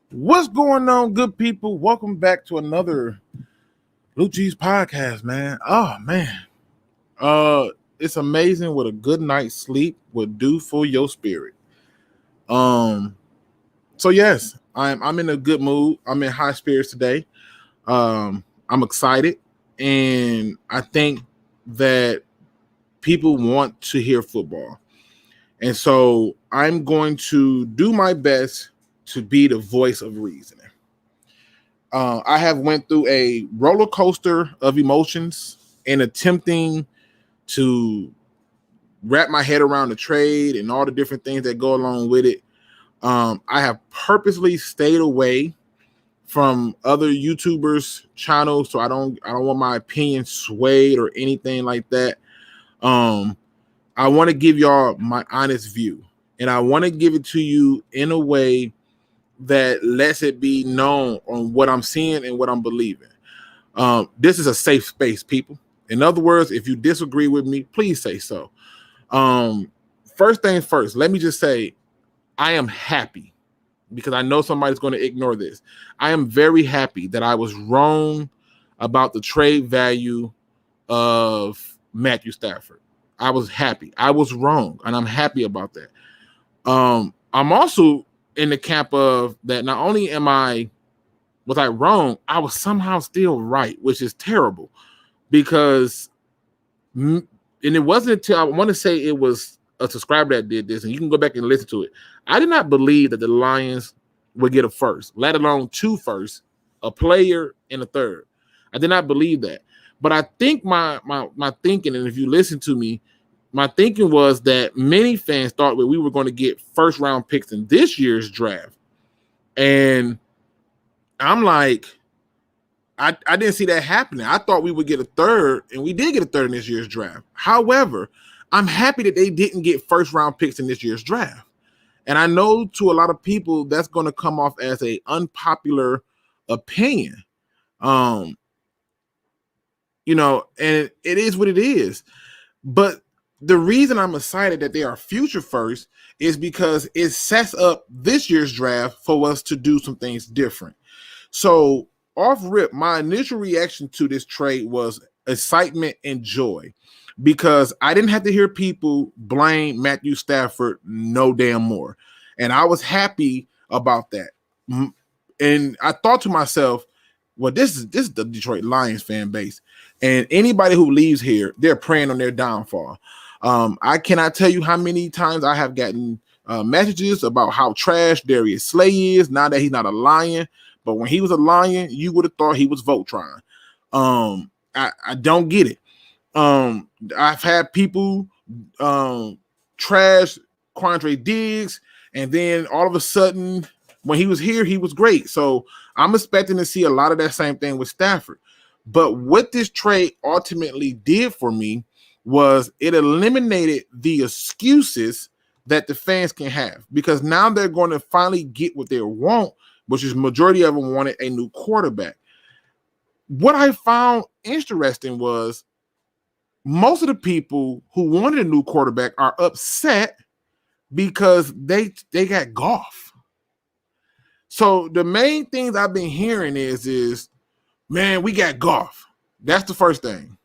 What's going on, good people? Welcome back to another Lukegsfieldreview podcast, man. Oh man, it's amazing what a good night's sleep would do for your spirit. So yes, I'm in a good mood. I'm in high spirits today. I'm excited, and I think that people want to hear football, and so I'm going to do my best to be the voice of reason. I have went through a roller coaster of emotions in attempting to wrap my head around the trade and all the different things that go along with it. I have purposely stayed away from other YouTubers' channels, so I don't want my opinion swayed or anything like that. I want to give y'all my honest view, and I want to give it to you in a way that lets it be known on what I'm seeing and what I'm believing. This is a safe space, people. In other words, if you disagree with me, please say so. First thing first, let me just say I am happy because I know somebody's going to ignore this. I am very happy that I was wrong about the trade value of Matthew Stafford. I was happy. I was wrong, and I'm happy about that. I'm also in the camp of that not only was I wrong, I was somehow still right, which is terrible because, and it wasn't until I want to say it was a subscriber that did this, and you can go back and listen to it. I did not believe that the Lions would get a first, let alone two firsts, a player and a third. I did not believe that. But I think my thinking, and if you listen to me, my thinking was that many fans thought that we were going to get first round picks in this year's draft. And I'm like, I didn't see that happening. I thought we would get a third, and we did get a third in this year's draft. However, I'm happy that they didn't get first round picks in this year's draft. And I know to a lot of people that's going to come off as an unpopular opinion. And it is what it is. But the reason I'm excited that they are future first is because it sets up this year's draft for us to do some things different. So off rip, my initial reaction to this trade was excitement and joy because I didn't have to hear people blame Matthew Stafford no damn more. And I was happy about that. And I thought to myself, well, this is the Detroit Lions fan base. And anybody who leaves here, they're preying on their downfall. I cannot tell you how many times I have gotten messages about how trash Darius Slay is now that he's not a Lion. But when he was a Lion, you would have thought he was Voltron. I don't get it. I've had people trash Quandre Diggs, and then all of a sudden, when he was here, he was great. So I'm expecting to see a lot of that same thing with Stafford. But what this trade ultimately did for me was it eliminated the excuses that the fans can have because now they're going to finally get what they want, which is majority of them wanted a new quarterback. What I found interesting was most of the people who wanted a new quarterback are upset because they got Goff. So the main things I've been hearing is, man, we got Goff. That's the first thing.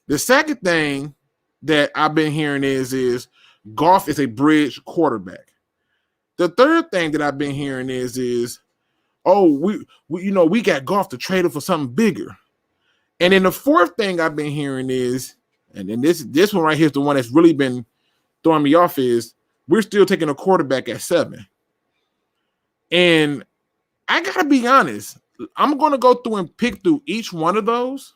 The second thing that I've been hearing is Goff is a bridge quarterback. The third thing that I've been hearing is we got Goff to trade him for something bigger. And then the fourth thing I've been hearing is, and then this one right here is the one that's really been throwing me off, is we're still taking a quarterback at 7. And I gotta be honest, I'm gonna go through and pick through each one of those.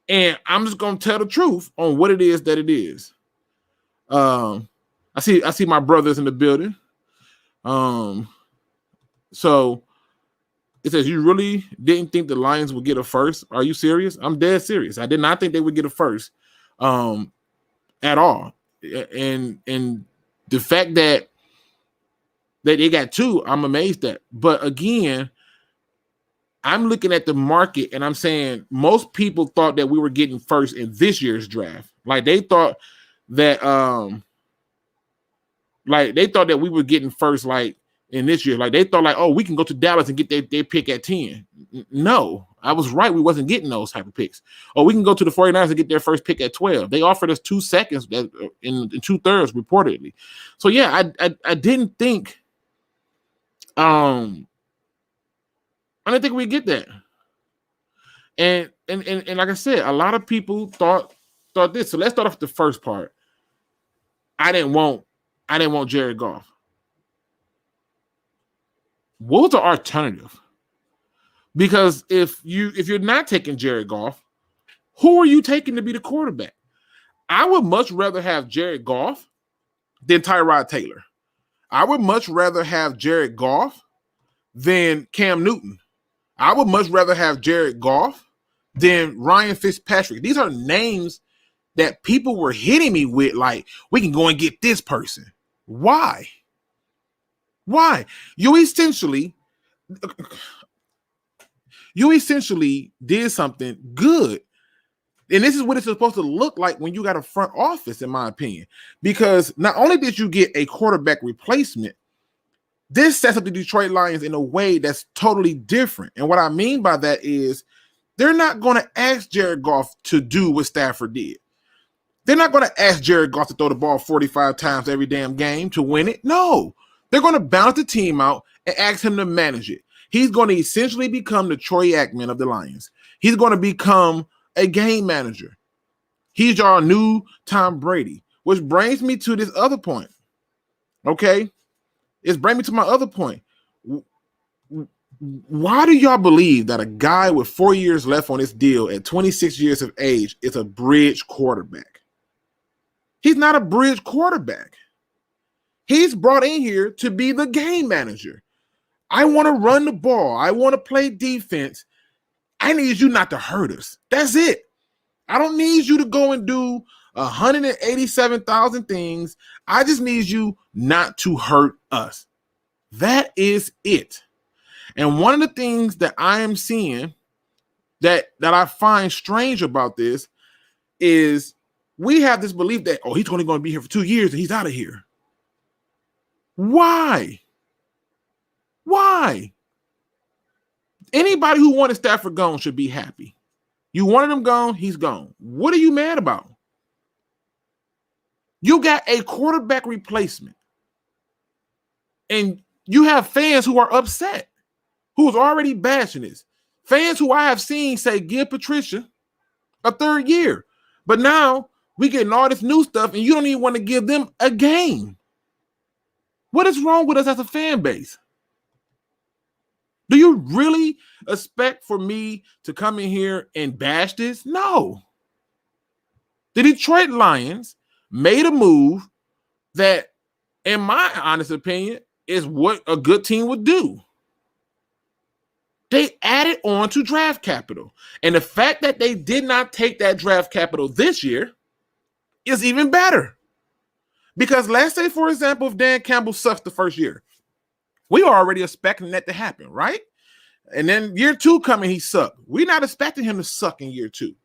And I'm just gonna tell the truth on what it is that it is. I see my brothers in the building. So it says, you really didn't think the Lions would get a first? Are you serious? I'm dead serious. I did not think they would get a first at all. And the fact that they got 2, I'm amazed at. But again, I'm looking at the market and I'm saying most people thought that we were getting first in this year's draft. Like they thought that we were getting first like in this year. Like they thought like, oh, we can go to Dallas and get their pick at 10. No, I was right. We wasn't getting those type of picks. Or we can go to the 49ers and get their first pick at 12. They offered us 2 seconds in 2/3 reportedly. So yeah, I didn't think I didn't think we'd get that. And like I said, a lot of people thought this. So let's start off with the first part. I didn't want Jared Goff. What was the alternative? Because if you're not taking Jared Goff, who are you taking to be the quarterback? I would much rather have Jared Goff than Tyrod Taylor. I would much rather have Jared Goff than Cam Newton. I would much rather have Jared Goff than Ryan Fitzpatrick. These are names that people were hitting me with, like, we can go and get this person. Why? You essentially did something good. And this is what it's supposed to look like when you got a front office, in my opinion. Because not only did you get a quarterback replacement, this sets up the Detroit Lions in a way that's totally different. And what I mean by that is they're not going to ask Jared Goff to do what Stafford did. They're not going to ask Jared Goff to throw the ball 45 times every damn game to win it. No, they're going to balance the team out and ask him to manage it. He's going to essentially become the Troy Aikman of the Lions. He's going to become a game manager. He's our new Tom Brady, which brings me to this other point. Okay? It's bringing me to my other point. Why do y'all believe that a guy with 4 years left on his deal at 26 years of age is a bridge quarterback? He's not a bridge quarterback. He's brought in here to be the game manager. I want to run the ball. I want to play defense. I need you not to hurt us. That's it. I don't need you to go and do 187,000 things. I just need you not to hurt us. That is it. And one of the things that I am seeing that I find strange about this is we have this belief that, oh, he's only going to be here for 2 years and he's out of here. Why? Anybody who wanted Stafford gone should be happy. You wanted him gone, he's gone. What are you mad about? You got a quarterback replacement. And you have fans who are upset, who's already bashing this. Fans who I have seen say, give Patricia a 3rd year. But now we getting all this new stuff and you don't even want to give them a game. What is wrong with us as a fan base? Do you really expect for me to come in here and bash this? No. The Detroit Lions made a move that, in my honest opinion, is what a good team would do. They added on to draft capital. And the fact that they did not take that draft capital this year is even better. Because let's say, for example, if Dan Campbell sucks the first year, we are already expecting that to happen, right? And then year 2 coming, he sucked. We're not expecting him to suck in year 2.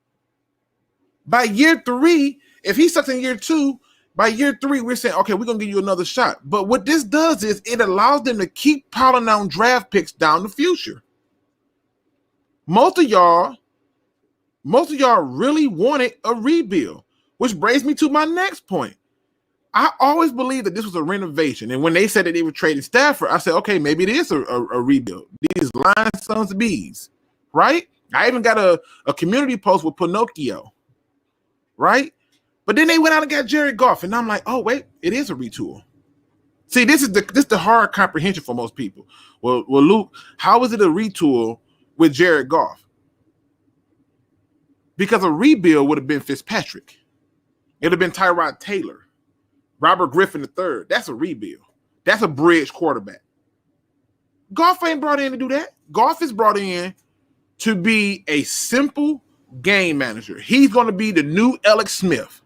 By year 3, if he sucks in year 2, by year 3, we're saying, okay, we're going to give you another shot. But what this does is it allows them to keep piling on draft picks down the future. Most of y'all really wanted a rebuild, which brings me to my next point. I always believed that this was a renovation. And when they said that they were trading Stafford, I said, okay, maybe it is a rebuild. These lying sons of bees, right? I even got a community post with Pinocchio, right? But then they went out and got Jared Goff. And I'm like, oh, wait, it is a retool. See, this is the hard comprehension for most people. Well, Luke, how is it a retool with Jared Goff? Because a rebuild would have been Fitzpatrick. It would have been Tyrod Taylor. Robert Griffin III. That's a rebuild. That's a bridge quarterback. Goff ain't brought in to do that. Goff is brought in to be a simple game manager. He's going to be the new Alex Smith.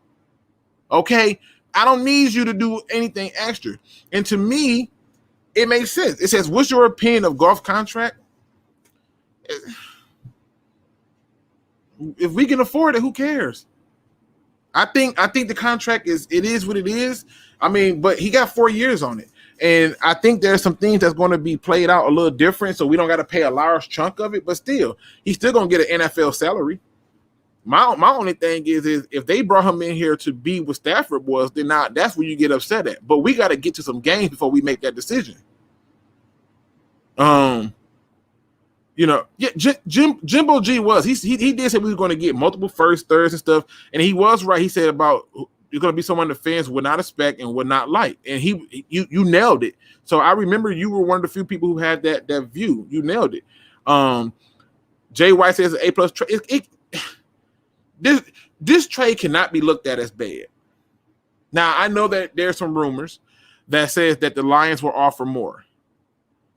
Okay? I don't need you to do anything extra. And to me, it makes sense. It says, what's your opinion of Goff contract? If we can afford it, who cares? I think the contract is what it is. I mean, but he got 4 years on it. And I think there's some things that's going to be played out a little different, so we don't got to pay a large chunk of it. But still, he's still going to get an NFL salary. My only thing is if they brought him in here to be what Stafford was, then that's where you get upset at. But we got to get to some games before we make that decision. Jimbo G was he did say we were going to get multiple first, thirds, and stuff, and he was right. He said about you're going to be someone the fans would not expect and would not like, and you nailed it. So I remember you were one of the few people who had that view. You nailed it. Jay White says A+ trade. This trade cannot be looked at as bad. Now I know that there's some rumors that says that the Lions will offer more,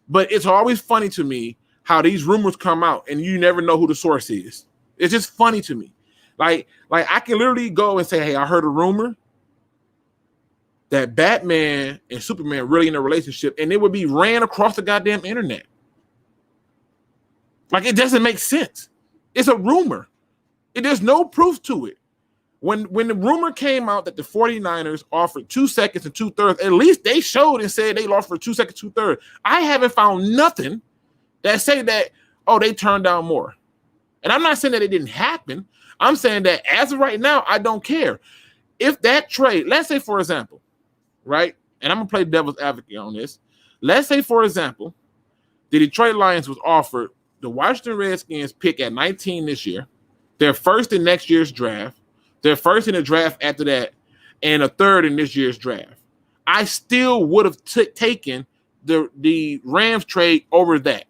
but it's always funny to me how these rumors come out and you never know who the source is. It's just funny to me. Like I can literally go and say, hey, I heard a rumor that Batman and Superman really in a relationship, and it would be ran across the goddamn internet. Like, it doesn't make sense. It's a rumor. There's no proof to it. When the rumor came out that the 49ers offered 2 seconds and 2/3, at least they showed and said they offered 2 seconds, 2/3. I haven't found nothing that say that, they turned down more. And I'm not saying that it didn't happen. I'm saying that as of right now, I don't care. If that trade, let's say, for example, right, and I'm going to play devil's advocate on this. Let's say, for example, the Detroit Lions was offered the Washington Redskins pick at 19 this year, their first in next year's draft, their first in the draft after that, and a third in this year's draft. I still would have taken the Rams trade over that.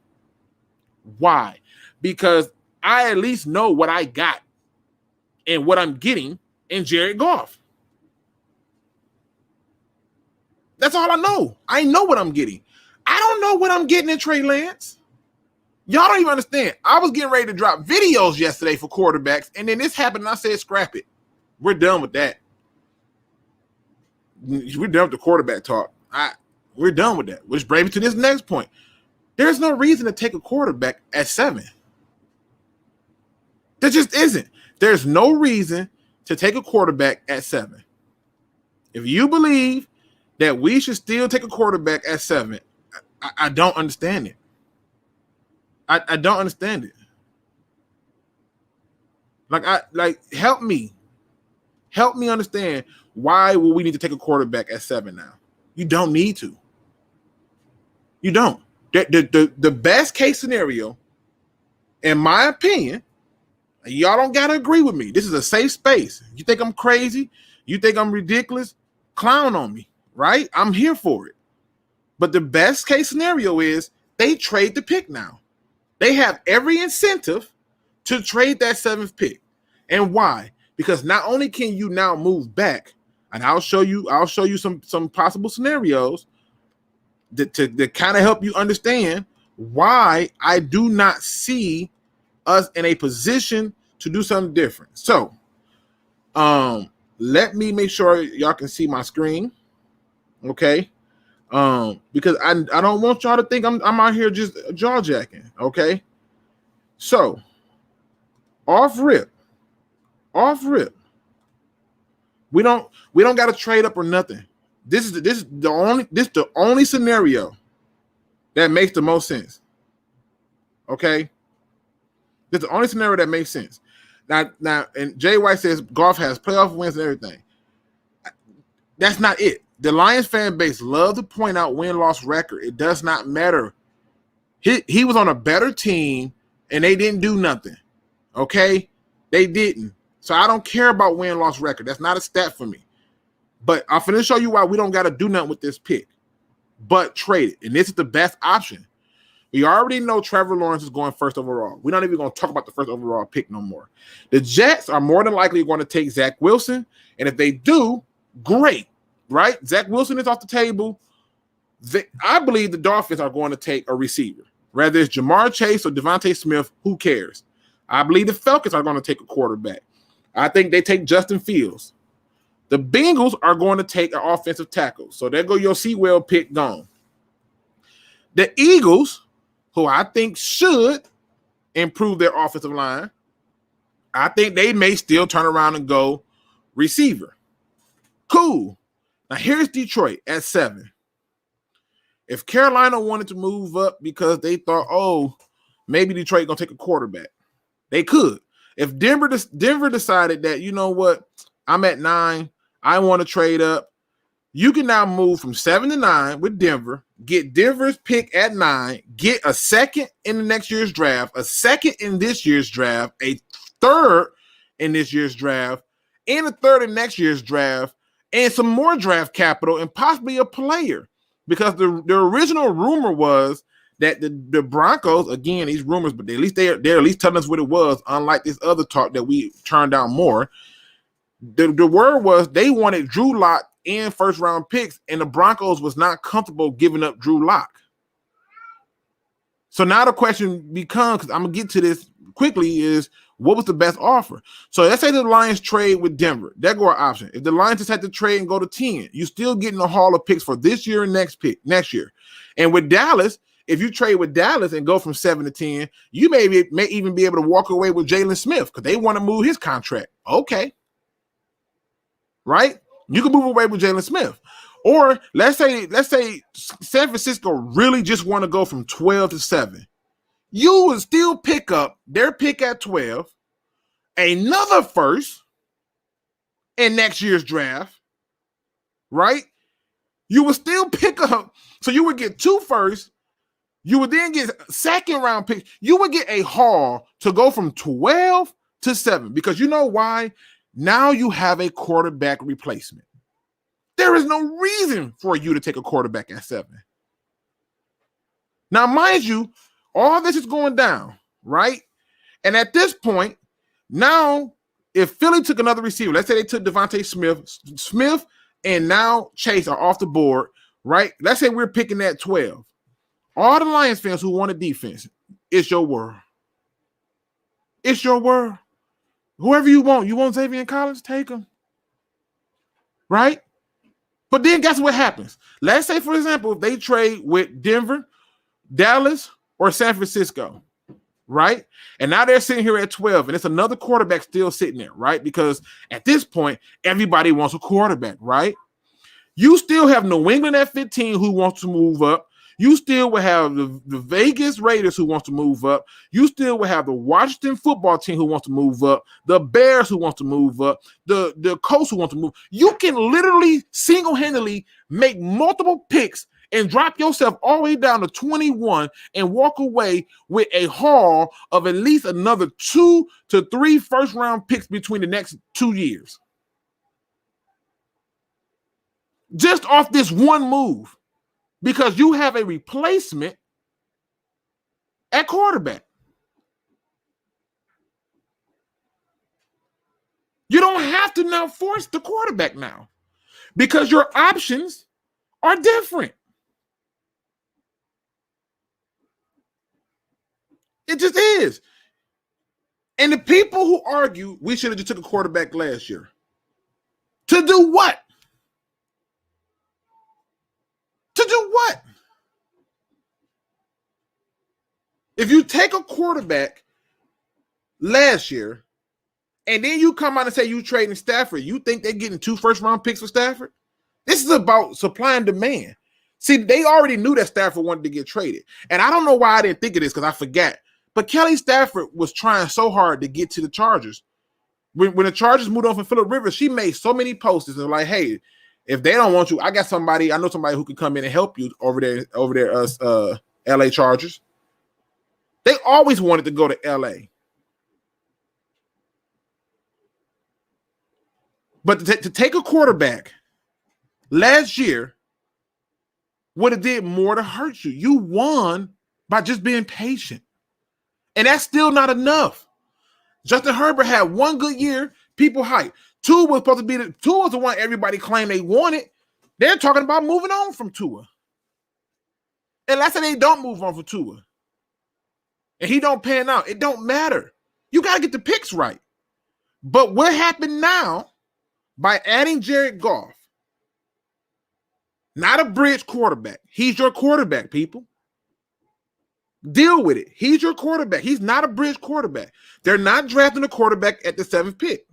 Why? Because I at least know what I got and what I'm getting in Jared Goff. That's all I know. I know what I'm getting. I don't know what I'm getting in Trey Lance. Y'all don't even understand. I was getting ready to drop videos yesterday for quarterbacks, and then this happened, and I said, scrap it. We're done with that. We're done with the quarterback talk. We're done with that. Which brings me to this next point. There's no reason to take a quarterback at 7. There just isn't. There's no reason to take a quarterback at 7. If you believe that we should still take a quarterback at 7, I don't understand it. I don't understand it. Help me understand why will we need to take a quarterback at 7 now? You don't need to. You don't. The best case scenario, in my opinion, y'all don't gotta agree with me. This is a safe space. You think I'm crazy? You think I'm ridiculous? Clown on me, right? I'm here for it. But the best case scenario is they trade the pick now. They have every incentive to trade that 7th pick. And why? Because not only can you now move back, and I'll show you some possible scenarios to kind of help you understand why I do not see us in a position to do something different. So, let me make sure y'all can see my screen, okay? Because I don't want y'all to think I'm out here just jaw jacking, okay? So, off rip. We don't got to trade up or nothing. This is the only scenario that makes the most sense. Okay? This is the only scenario that makes sense. Now, and Jay White says Goff has playoff wins and everything. That's not it. The Lions fan base love to point out win-loss record. It does not matter. He was on a better team, and they didn't do nothing. Okay? They didn't. So I don't care about win-loss record. That's not a stat for me. But I'm finna show you why we don't got to do nothing with this pick. But trade it. And this is the best option. We already know Trevor Lawrence is going first overall. We're not even going to talk about the first overall pick no more. The Jets are more than likely going to take Zach Wilson. And if they do, great. Right? Zach Wilson is off the table. I believe the Dolphins are going to take a receiver. Whether it's Jamar Chase or Devontae Smith, who cares? I believe the Falcons are going to take a quarterback. I think they take Justin Fields. The Bengals are going to take an offensive tackle. So there go your Sewell pick gone. The Eagles, who I think should improve their offensive line, I think they may still turn around and go receiver. Cool. Now here's Detroit at 7. If Carolina wanted to move up because they thought, oh, maybe Detroit gonna take a quarterback, they could. If Denver decided that, you know what, I'm at 9, I want to trade up, you can now move from 7 to 9 with Denver, get Denver's pick at 9, get a second in the next year's draft, a second in this year's draft, a third in this year's draft, and a third in next year's draft, and some more draft capital, and possibly a player. Because the original rumor was that the Broncos, again, these rumors, but at least they're at least telling us what it was, unlike this other talk that we turned down more. The word was they wanted Drew Lock and first-round picks, and the Broncos was not comfortable giving up Drew Lock. So now the question becomes, because I'm going to get to this quickly, is what was the best offer? So let's say the Lions trade with Denver. That go our option. If the Lions just had to trade and go to 10, you're still getting a haul of picks for this year and next year. And with Dallas, if you trade with Dallas and go from 7 to 10, you may even be able to walk away with Jalen Smith because they want to move his contract. Okay. Right? You can move away with Jalen Smith. Or let's say San Francisco really just want to go from 12 to 7. You would still pick up their pick at 12, another first in next year's draft, right? You would still pick up, so you would get 2 firsts. You would then get second round picks. You would get a haul to go from 12 to 7 because you know why? Now you have a quarterback replacement. There is no reason for you to take a quarterback at 7. Now, mind you, all this is going down, right? And at this point, now, if Philly took another receiver, let's say they took Devontae Smith and now Chase are off the board, right? Let's say we're picking at 12. All the Lions fans who want a defense, it's your world. It's your world. Whoever you want Xavier Collins, take him. Right? But then guess what happens? Let's say, for example, if they trade with Denver, Dallas, or San Francisco, right? And now they're sitting here at 12, and it's another quarterback still sitting there, right? Because at this point, everybody wants a quarterback, right? You still have New England at 15 who wants to move up. You still will have the Vegas Raiders who wants to move up. You still will have the Washington football team who wants to move up. The Bears who wants to move up. The Colts who want to move. You can literally single-handedly make multiple picks and drop yourself all the way down to 21 and walk away with a haul of at least another 2 to 3 first-round picks between the next 2 years. Just off this one move. Because you have a replacement at quarterback. You don't have to now force the quarterback now because your options are different. It just is. And the people who argue we should have just took a quarterback last year. To do what? To do what? If you take a quarterback last year and then you come out and say you trading Stafford, you think they're getting 2 first-round picks for Stafford? This is about supply and demand. See, they already knew that Stafford wanted to get traded. And I don't know why I didn't think of this because I forgot. But Kelly Stafford was trying so hard to get to the Chargers. When the Chargers moved on from Phillip Rivers, she made so many posts and like, hey, if they don't want you, I got somebody, I know somebody who can come in and help you over there, LA Chargers. They always wanted to go to LA. But to take a quarterback last year would have did more to hurt you. You won by just being patient. And that's still not enough. Justin Herbert had one good year, people hype. Tua was supposed to be Tua was the one everybody claimed they wanted. They're talking about moving on from Tua. And let's say they don't move on from Tua. And he don't pan out. It don't matter. You got to get the picks right. But what happened now by adding Jared Goff, not a bridge quarterback. He's your quarterback, people. Deal with it. He's your quarterback. He's not a bridge quarterback. They're not drafting a quarterback at the 7th pick.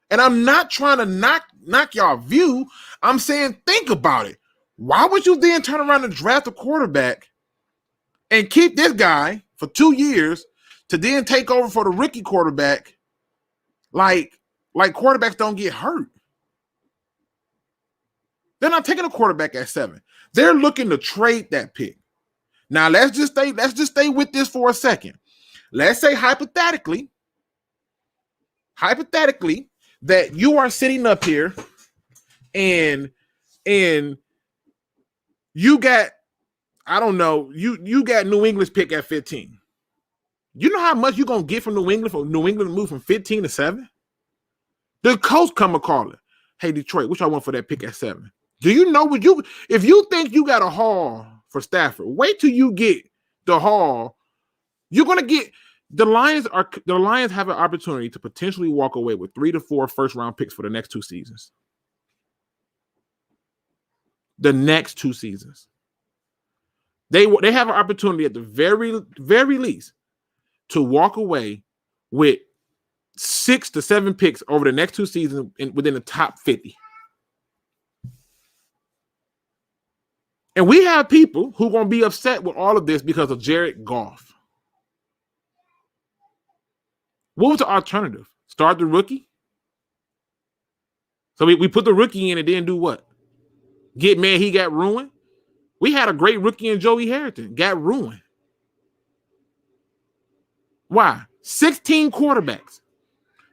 And I'm not trying to knock y'all view. I'm saying think about it. Why would you then turn around and draft a quarterback and keep this guy for 2 years to then take over for the rookie quarterback? Like quarterbacks don't get hurt. They're not taking a quarterback at 7. They're looking to trade that pick. Now let's just stay with this for a second. Let's say hypothetically that you are sitting up here and you got, I don't know, you got New England's pick at 15. You know how much you're gonna get from New England for New England to move from 15 to 7? The coach come and call it. Hey, Detroit, what y'all want for that pick at 7? Do you know if you think you got a haul for Stafford, wait till you get the haul. You're gonna get the Lions have an opportunity to potentially walk away with 3 to 4 first-round picks for the next 2 seasons. The next 2 seasons. They have an opportunity at the very, very least to walk away with 6 to 7 picks over the next 2 seasons within the top 50. And we have people who are going to be upset with all of this because of Jared Goff. What was the alternative? Start the rookie? So we put the rookie in and then do what? Get mad he got ruined? We had a great rookie in Joey Harrington. Got ruined. Why? 16 quarterbacks.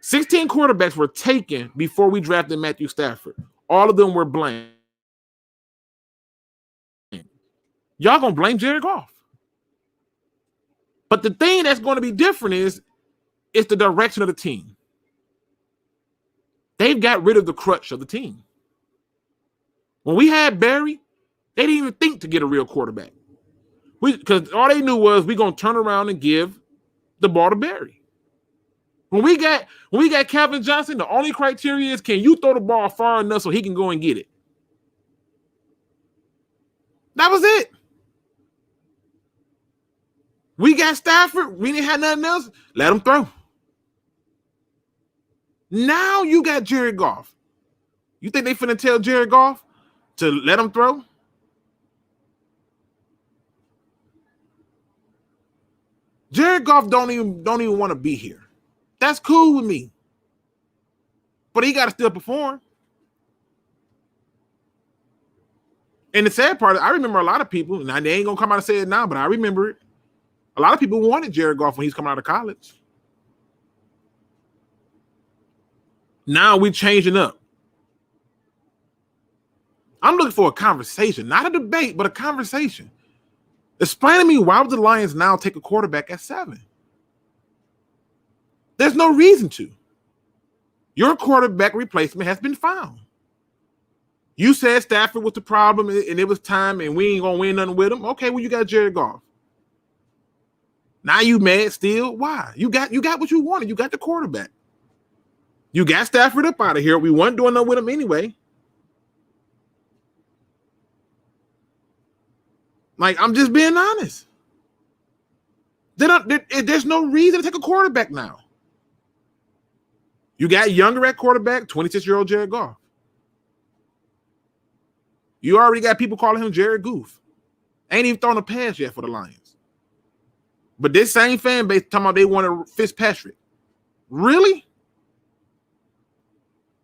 16 quarterbacks were taken before we drafted Matthew Stafford. All of them were blamed. Y'all going to blame Jared Goff. But the thing that's going to be different is it's the direction of the team. They've got rid of the crutch of the team. When we had Barry, they didn't even think to get a real quarterback. Because all they knew was we're going to turn around and give the ball to Barry. When we got Calvin Johnson, the only criteria is, can you throw the ball far enough so he can go and get it? That was it. We got Stafford. We didn't have nothing else. Let him throw. Now you got Jared Goff. You think they finna tell Jared Goff to let him throw? Jared Goff don't even want to be here. That's cool with me. But he got to still perform. And the sad part, I remember a lot of people, now they ain't going to come out and say it now, but I remember it. A lot of people wanted Jared Goff when he's coming out of college. Now we changing up. I'm looking for a conversation, not a debate, but a conversation. Explain to me, why would the Lions now take a quarterback at 7? There's no reason to. Your quarterback replacement has been found. You said Stafford was the problem and it was time and we ain't going to win nothing with him. Okay, well, you got Jared Goff. Now you mad still? Why? You got what you wanted. You got the quarterback. You got Stafford up out of here. We weren't doing nothing with him anyway. Like, I'm just being honest. There's no reason to take a quarterback now. You got younger at quarterback, 26-year-old Jared Goff. You already got people calling him Jared Goof. Ain't even thrown a pass yet for the Lions. But this same fan base talking about they wanted Fitzpatrick. Really?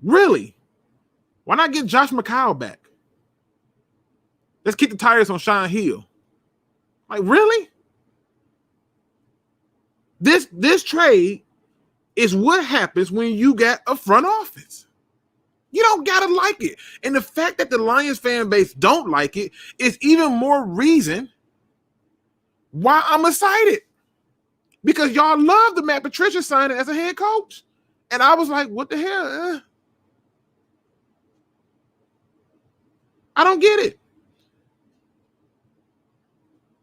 Really? Why not get Josh McCown back? Let's kick the tires on Sean Hill. Like, really? This trade is what happens when you got a front office. You don't gotta like it. And the fact that the Lions fan base don't like it is even more reason why I'm excited. Because y'all love the Matt Patricia signing as a head coach. And I was like, what the hell? I don't get it.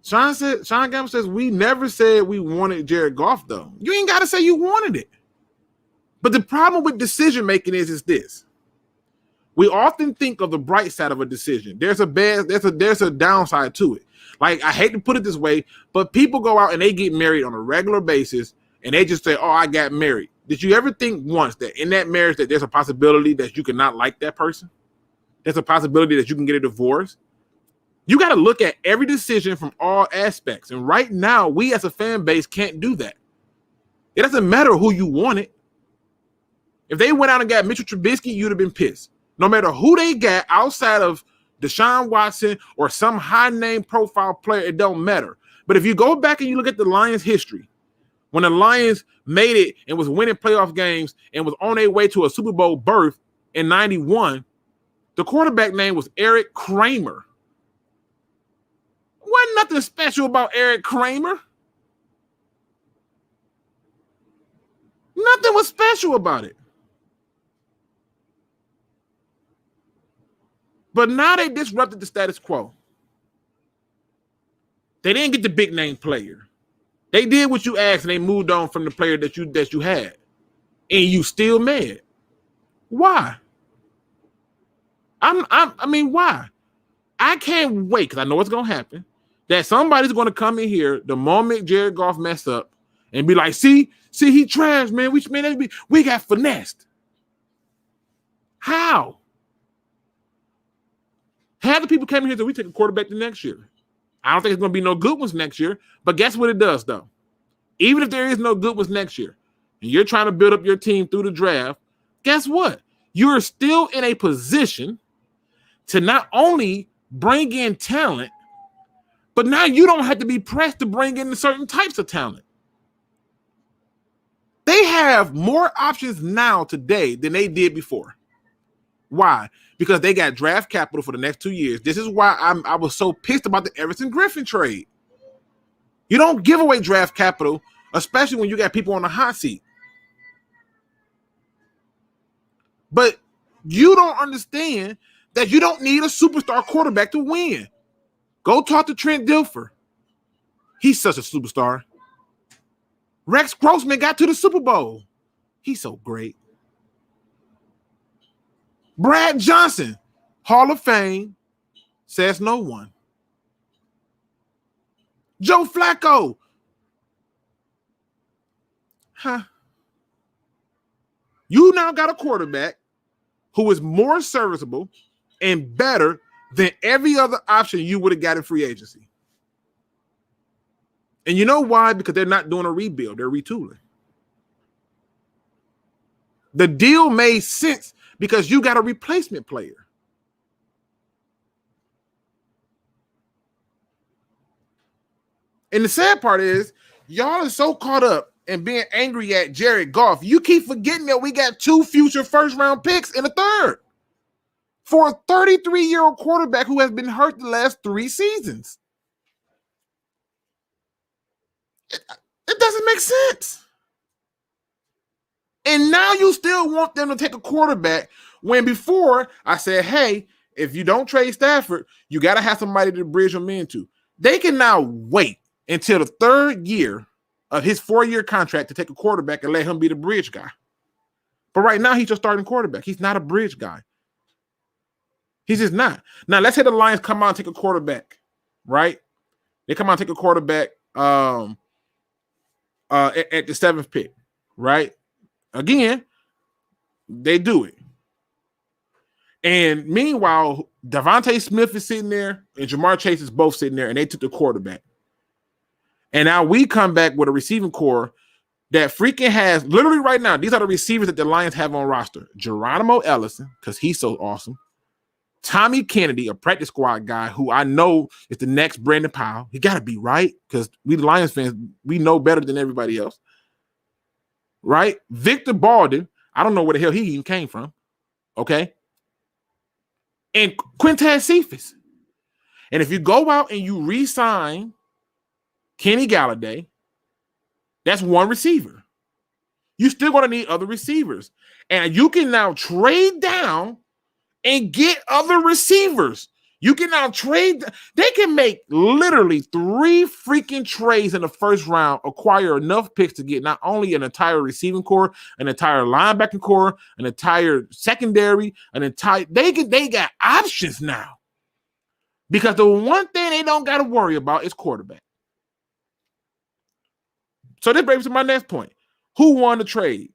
Sean Gamble says, we never said we wanted Jared Goff, though. You ain't got to say you wanted it. But the problem with decision-making is this. We often think of the bright side of a decision. There's a downside to it. Like, I hate to put it this way, but people go out and they get married on a regular basis and they just say, oh, I got married. Did you ever think once that in that marriage that there's a possibility that you cannot like that person? There's a possibility that you can get a divorce. You got to look at every decision from all aspects. And right now, we as a fan base can't do that. It doesn't matter who you wanted. If they went out and got Mitchell Trubisky, you'd have been pissed. No matter who they got outside of Deshaun Watson or some high-name profile player, it don't matter. But if you go back and you look at the Lions' history, when the Lions made it and was winning playoff games and was on their way to a Super Bowl berth in 91, the quarterback name was Eric Kramer. Wasn't nothing special about Eric Kramer. Nothing was special about it. But now they disrupted the status quo. They didn't get the big name player. They did what you asked and they moved on from the player that you had. And you still mad. Why? I mean, why? I can't wait, because I know what's going to happen, that somebody's going to come in here the moment Jared Goff mess up and be like, see, he trash, man. We got finessed. How? Half the people came in here that we take a quarterback the next year. I don't think it's going to be no good ones next year, but guess what it does, though? Even if there is no good ones next year, and you're trying to build up your team through the draft, guess what? You're still in a position to not only bring in talent, but now you don't have to be pressed to bring in certain types of talent. They have more options now today than they did before. Why? Because they got draft capital for the next 2 years. This is why I was so pissed about the Everson Griffin trade. You don't give away draft capital, especially when you got people on the hot seat. But you don't understand that you don't need a superstar quarterback to win. Go talk to Trent Dilfer. He's such a superstar. Rex Grossman got to the Super Bowl. He's so great. Brad Johnson, Hall of Fame, says no one. Joe Flacco. You now got a quarterback who is more serviceable and better than every other option you would have got in free agency. And you know why? Because they're not doing a rebuild. They're retooling. The deal made sense because you got a replacement player. And the sad part is, y'all are so caught up in being angry at Jared Goff, you keep forgetting that we got 2 future first-round picks in the third for a 33-year-old quarterback who has been hurt the last 3 seasons. It doesn't make sense. And now you still want them to take a quarterback when before I said, hey, if you don't trade Stafford, you got to have somebody to bridge them into. They can now wait until the 3rd year of his 4-year contract to take a quarterback and let him be the bridge guy. But right now, he's your starting quarterback. He's not a bridge guy. He's just not. Now, let's say the Lions come out and take a quarterback, right? They come out and take a quarterback at the 7th pick, right? Again, they do it. And meanwhile, Devontae Smith is sitting there and Jamar Chase is both sitting there, and they took the quarterback. And now we come back with a receiving core that freaking has, literally right now, these are the receivers that the Lions have on roster. Geronimo Ellison, because he's so awesome. Tommy Kennedy, a practice squad guy who I know is the next Brandon Powell. He got to be, right? Because we the Lions fans, we know better than everybody else. Right? Victor Baldwin, I don't know where the hell he even came from. Okay? And Quintez Cephas. And if you go out and you re-sign Kenny Galladay, that's 1 receiver. You're still going to need other receivers. And you can now trade down and get other receivers. You can now trade. They can make literally 3 freaking trades in the first round, acquire enough picks to get not only an entire receiving core, an entire linebacking core, an entire secondary, they got options now. Because the one thing they don't got to worry about is quarterback. So this brings me to my next point. Who won the trade?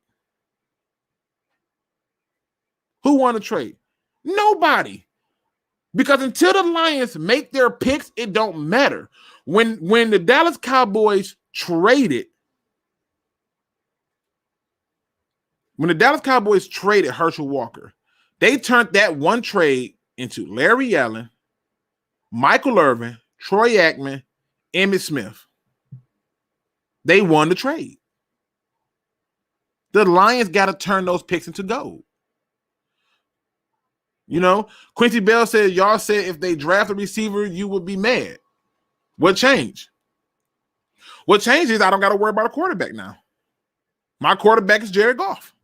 Who won the trade? Nobody. Because until the Lions make their picks, it don't matter. When the Dallas Cowboys traded Herschel Walker, they turned that one trade into Larry Allen, Michael Irvin, Troy Aikman, Emmitt Smith. They won the trade. The Lions got to turn those picks into gold. You know, Quincy Bell said, y'all said if they draft a receiver, you would be mad. What changed? What changed is I don't got to worry about a quarterback now. My quarterback is Jared Goff.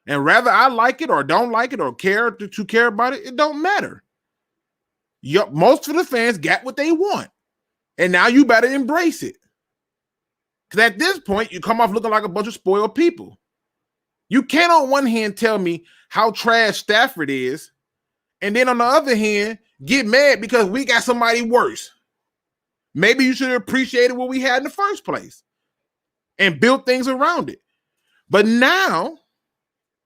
And whether I like it or don't like it or care to care about it, it don't matter. Most of the fans got what they want. And now you better embrace it. Because at this point, you come off looking like a bunch of spoiled people. You can't on one hand tell me how trash Stafford is, and then on the other hand, get mad because we got somebody worse. Maybe you should have appreciated what we had in the first place and built things around it. But now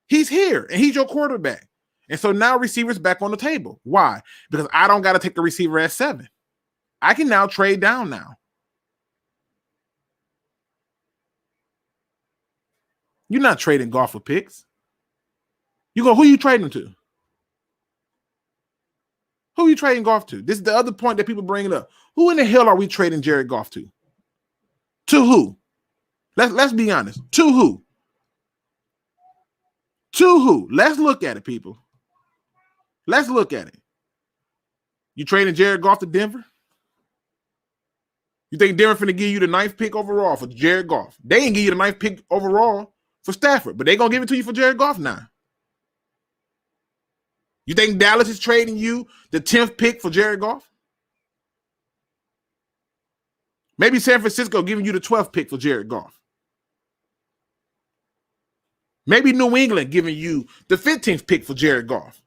he's here and he's your quarterback. And so now receivers back on the table. Why? Because I don't got to take the receiver at 7. I can now trade down now. You're not trading Goff for picks. Who you trading to? Who are you trading Goff to? This is the other point that people bring up. Who in the hell are we trading Jared Goff to? To who? Let's be honest. To who? To who? Let's look at it, people. Let's look at it. You trading Jared Goff to Denver? You think Denver finna give you the 9th pick overall for Jared Goff? They ain't give you the 9th pick overall for Stafford, but they gonna give it to you for Jared Goff now. You think Dallas is trading you the 10th pick for Jared Goff? Maybe San Francisco giving you the 12th pick for Jared Goff. Maybe New England giving you the 15th pick for Jared Goff.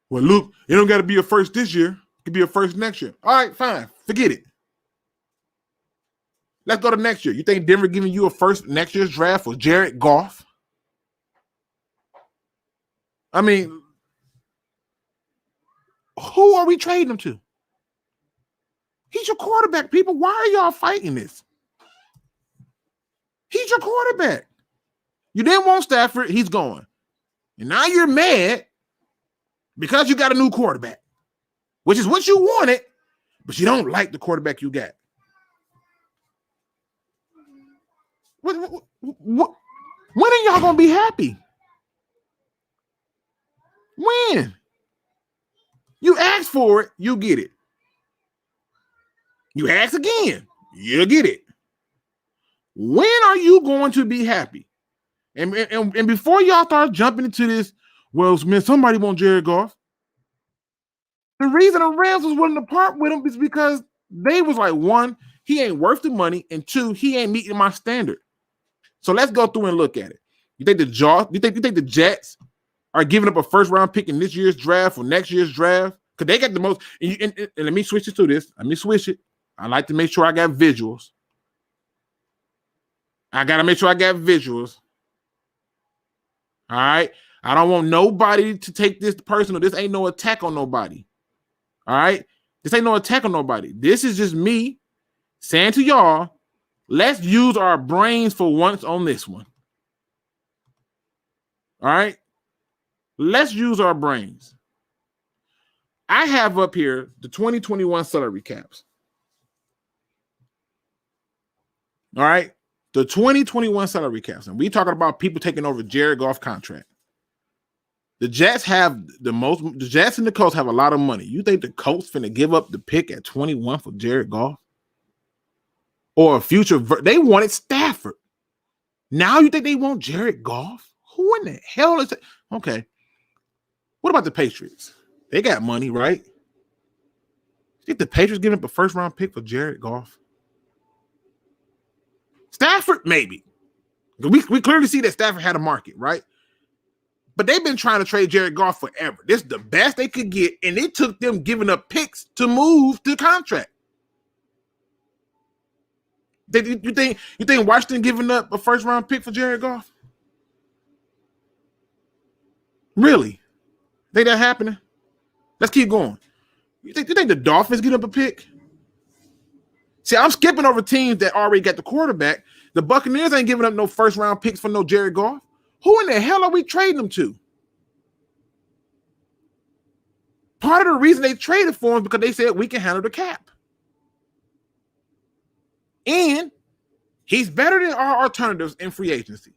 Well, Luke, it don't got to be a first this year. It could be a first next year. All right, fine. Forget it. Let's go to next year. You think Denver giving you a first next year's draft for Jared Goff? I mean, who are we trading him to? He's your quarterback, people. Why are y'all fighting this? He's your quarterback. You didn't want Stafford. He's gone. And now you're mad because you got a new quarterback, which is what you wanted, but you don't like the quarterback you got. When are y'all going to be happy? When? You ask for it, you get it. You ask again, you get it. When are you going to be happy? And before y'all start jumping into this, well, man, somebody want Jared Goff. The reason the Rams was willing to part with him is because they was like, 1, he ain't worth the money, and 2, he ain't meeting my standard. So let's go through and look at it. You think the Jets are giving up a first round pick in this year's draft or next year's draft? Because they got the most. And let me switch it to this. Let me switch it. I like to make sure I got visuals. I got to make sure I got visuals. All right. I don't want nobody to take this personal. This ain't no attack on nobody. All right. This ain't no attack on nobody. This is just me saying to y'all, let's use our brains for once on this one. All right. Let's use our brains. I have up here the 2021 salary caps. All right. The 2021 salary caps. And we talking about people taking over Jared Goff contract. The Jets have the Jets and the Colts have a lot of money. You think the Colts finna give up the pick at 21 for Jared Goff? Or a future, they wanted Stafford. Now you think they want Jared Goff? Who in the hell is it? Okay. What about the Patriots? They got money, right? You think the Patriots giving up a first-round pick for Jared Goff? Stafford, maybe. We clearly see that Stafford had a market, right? But they've been trying to trade Jared Goff forever. This is the best they could get, and it took them giving up picks to move the contract. You think Washington giving up a first-round pick for Jared Goff? Really? Think that happening? Let's keep going. You think the Dolphins get up a pick? See, I'm skipping over teams that already got the quarterback. The Buccaneers ain't giving up no first-round picks for no Jared Goff. Who in the hell are we trading them to? Part of the reason they traded for him is because they said we can handle the cap. And he's better than our alternatives in free agency.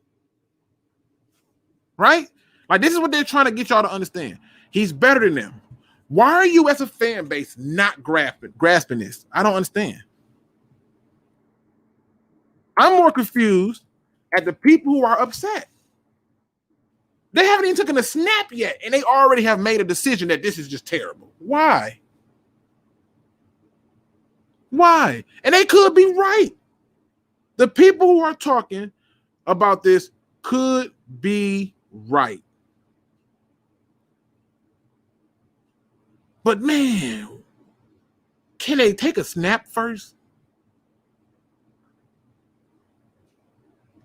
Right? Like, this is what they're trying to get y'all to understand. He's better than them. Why are you as a fan base not grasping this? I don't understand. I'm more confused at the people who are upset. They haven't even taken a snap yet, and they already have made a decision that this is just terrible. Why? Why? And they could be right. The people who are talking about this could be right. But man, can they take a snap first?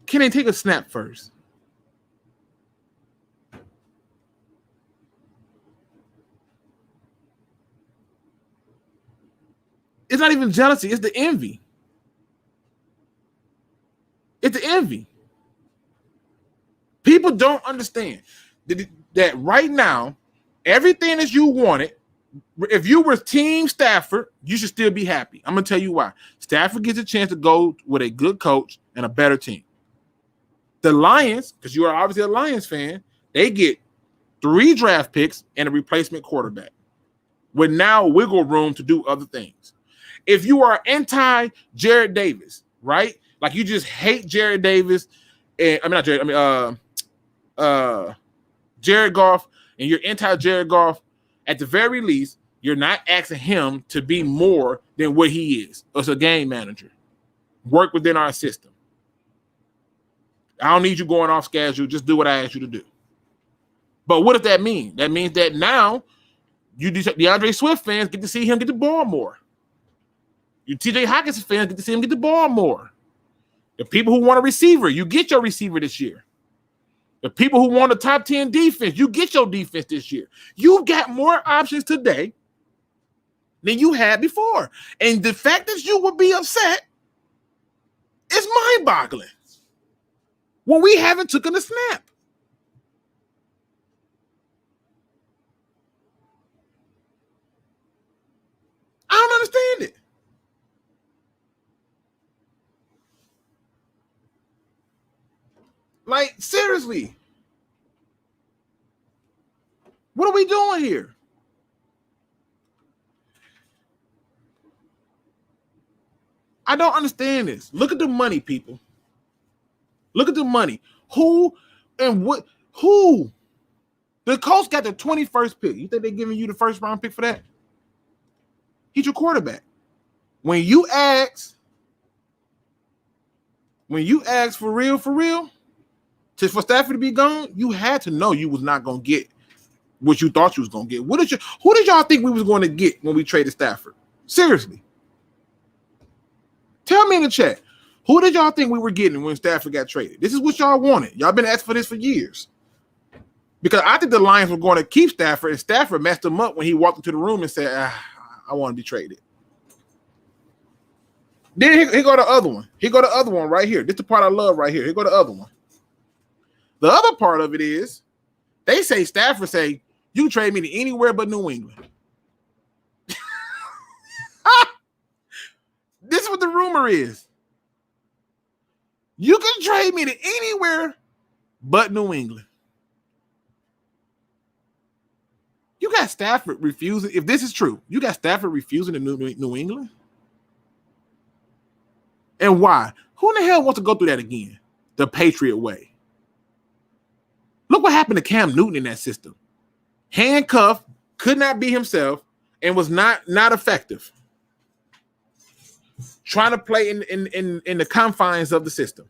Can they take a snap first? It's not even jealousy. It's the envy. It's the envy. People don't understand that right now, everything that you wanted, if you were Team Stafford, you should still be happy. I'm going to tell you why. Stafford gets a chance to go with a good coach and a better team. The Lions, because you are obviously a Lions fan, they get 3 draft picks and a replacement quarterback with now wiggle room to do other things. If you are anti-Jared Davis, right? Like you just hate Jared Davis, and Jared Goff, and you're anti-Jared Goff, at the very least, you're not asking him to be more than what he is as a game manager. Work within our system. I don't need you going off schedule. Just do what I asked you to do. But what does that mean? That means that now you DeAndre Swift fans get to see him get the ball more. You TJ Hawkins fans get to see him get the ball more. The people who want a receiver, you get your receiver this year. The people who want a top 10 defense, you get your defense this year. You've got more options today than you had before. And the fact that you would be upset is mind-boggling when we haven't taken a snap. I don't understand it. Like, seriously. What are we doing here? I don't understand this. Look at the money, people. Look at the money. Who and what? Who? The Colts got the 21st pick. You think they're giving you the first round pick for that? He's your quarterback. When you ask for real, for Stafford to be gone, you had to know you was not going to get what you thought you was going to get. Who did y'all think we was going to get when we traded Stafford? Seriously. Tell me in the chat. Who did y'all think we were getting when Stafford got traded? This is what y'all wanted. Y'all been asking for this for years. Because I think the Lions were going to keep Stafford, and Stafford messed him up when he walked into the room and said, I want to be traded. Then he go to the other one. He go to the other one right here. This is the part I love right here. He go to the other one. The other part of it is they say Stafford say, you can trade me to anywhere but New England. This is what the rumor is. You can trade me to anywhere but New England. You got Stafford refusing. If this is true, you got Stafford refusing to New England? And why? Who in the hell wants to go through that again? The Patriot way. Look what happened to Cam Newton in that system. Handcuffed, could not be himself, and was not effective. Trying to play in the confines of the system.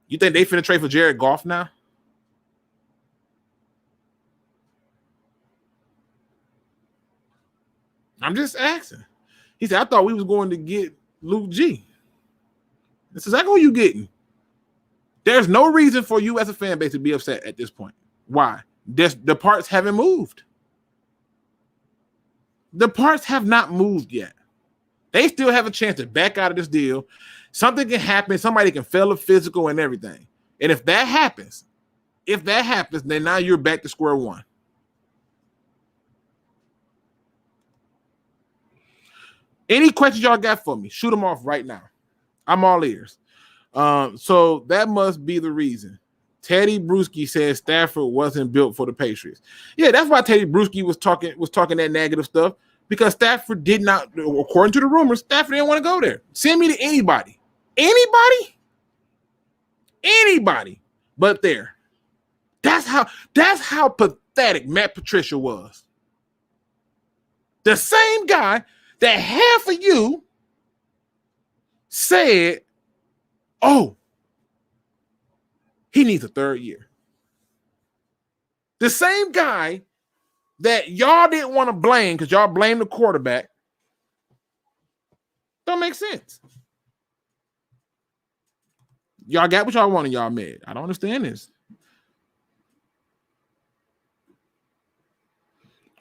You think they finna trade for Jared Goff now? I'm just asking. He said, I thought we was going to get Luke G. This is exactly who you getting. There's no reason for you as a fan base to be upset at this point. Why? The parts haven't moved. The parts have not moved yet. They still have a chance to back out of this deal. Something can happen. Somebody can fail a physical and everything. And if that happens, then now you're back to square one. Any questions y'all got for me? Shoot them off right now. I'm all ears. So that must be the reason. Teddy Bruschi says Stafford wasn't built for the Patriots. Yeah, that's why Teddy Bruschi was talking that negative stuff, because Stafford did not, according to the rumors, Stafford didn't want to go there. Send me to anybody. Anybody but there. That's how pathetic Matt Patricia was. The same guy that half of you said, oh, he needs a third year. The same guy that y'all didn't want to blame because y'all blamed the quarterback. Don't make sense. Y'all got what y'all wanted, y'all mad. I don't understand this.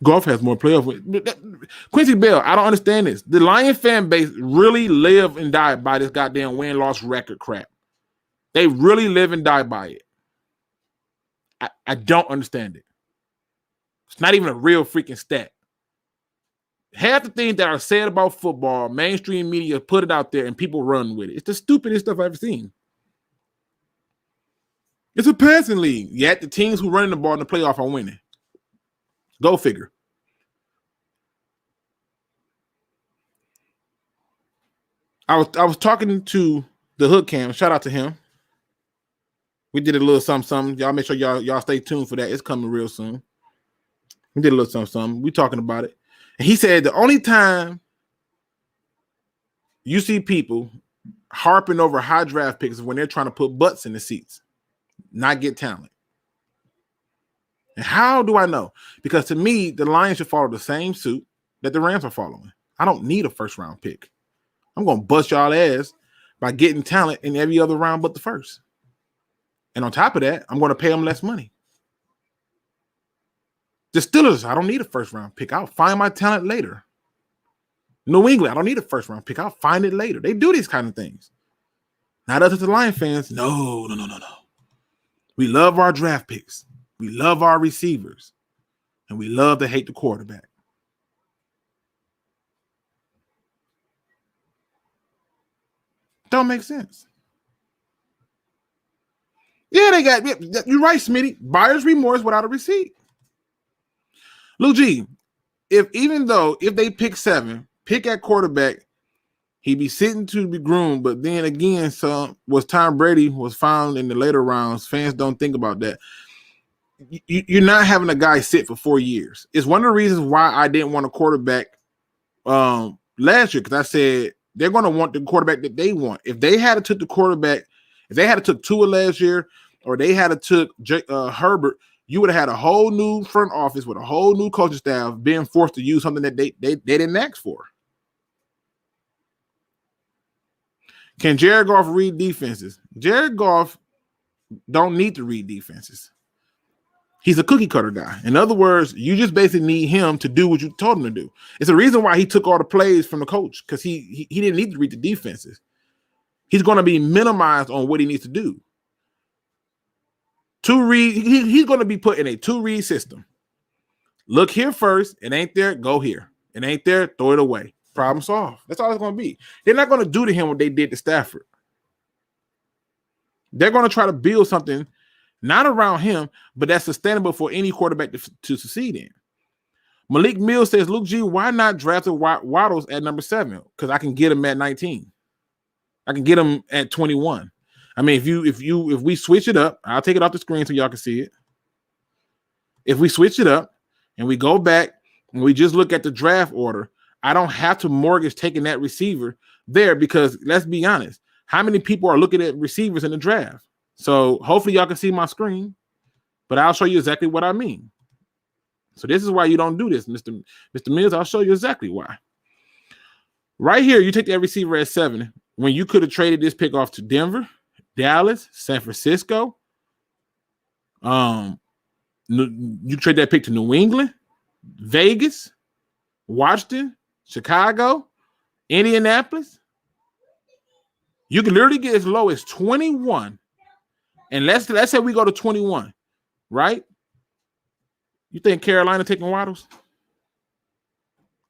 Goff has more playoff. Quincy Bell, I don't understand this. The Lion fan base really live and die by this goddamn win-loss record crap. They really live and die by it. I don't understand it. It's not even a real freaking stat. Half the things that are said about football, mainstream media put it out there and people run with it. It's the stupidest stuff I've ever seen. It's a passing league. Yet the teams who run the ball in the playoff are winning. Go figure. I was talking to the Hood Cam. Shout out to him. We did a little something. Y'all make sure y'all stay tuned for that. It's coming real soon. We did a little something. We talking about it. And he said the only time you see people harping over high draft picks is when they're trying to put butts in the seats, not get talent. And how do I know? Because to me, the Lions should follow the same suit that the Rams are following. I don't need a first round pick. I'm going to bust y'all ass by getting talent in every other round but the first. And on top of that, I'm going to pay them less money. The Steelers, I don't need a first round pick. I'll find my talent later. New England, I don't need a first round pick. I'll find it later. They do these kind of things. Not us as the Lion fans. No. We love our draft picks. We love our receivers. And we love to hate the quarterback. Don't make sense. Yeah, you're right, Smitty. Buyer's remorse without a receipt. Lil G, if they pick 7, pick at quarterback, he'd be sitting to be groomed. But then again, was Tom Brady was found in the later rounds. Fans don't think about that. You're not having a guy sit for 4 years. It's one of the reasons why I didn't want a quarterback last year, because I said they're going to want the quarterback that they want. If they had took the quarterback, if they had took Tua last year, or they had took Herbert, you would have had a whole new front office with a whole new coaching staff being forced to use something that they didn't ask for. Can Jared Goff read defenses? Jared Goff don't need to read defenses. He's a cookie cutter guy. In other words, you just basically need him to do what you told him to do. It's the reason why he took all the plays from the coach, because he didn't need to read the defenses. He's going to be minimized on what he needs to do. He's going to be put in a 2-read system. Look here first. It ain't there. Go here. It ain't there. Throw it away. Problem solved. That's all it's going to be. They're not going to do to him what they did to Stafford. They're going to try to build something not around him, but that's sustainable for any quarterback to succeed in. Malik Mills says, Luke G, why not draft Waddles at number 7? Because I can get him at 19. I can get him at 21. I mean, if we switch it up, I'll take it off the screen so y'all can see it. If we switch it up, and we go back and we just look at the draft order, I don't have to mortgage taking that receiver there because let's be honest, how many people are looking at receivers in the draft? So hopefully y'all can see my screen, but I'll show you exactly what I mean. So this is why you don't do this, Mr. Mills. I'll show you exactly why. Right here, you take that receiver at 7 when you could have traded this pick off to Denver, Dallas, San Francisco. You trade that pick to New England, Vegas, Washington, Chicago, Indianapolis. You can literally get as low as 21. And let's say we go to 21, right? You think Carolina taking Waddles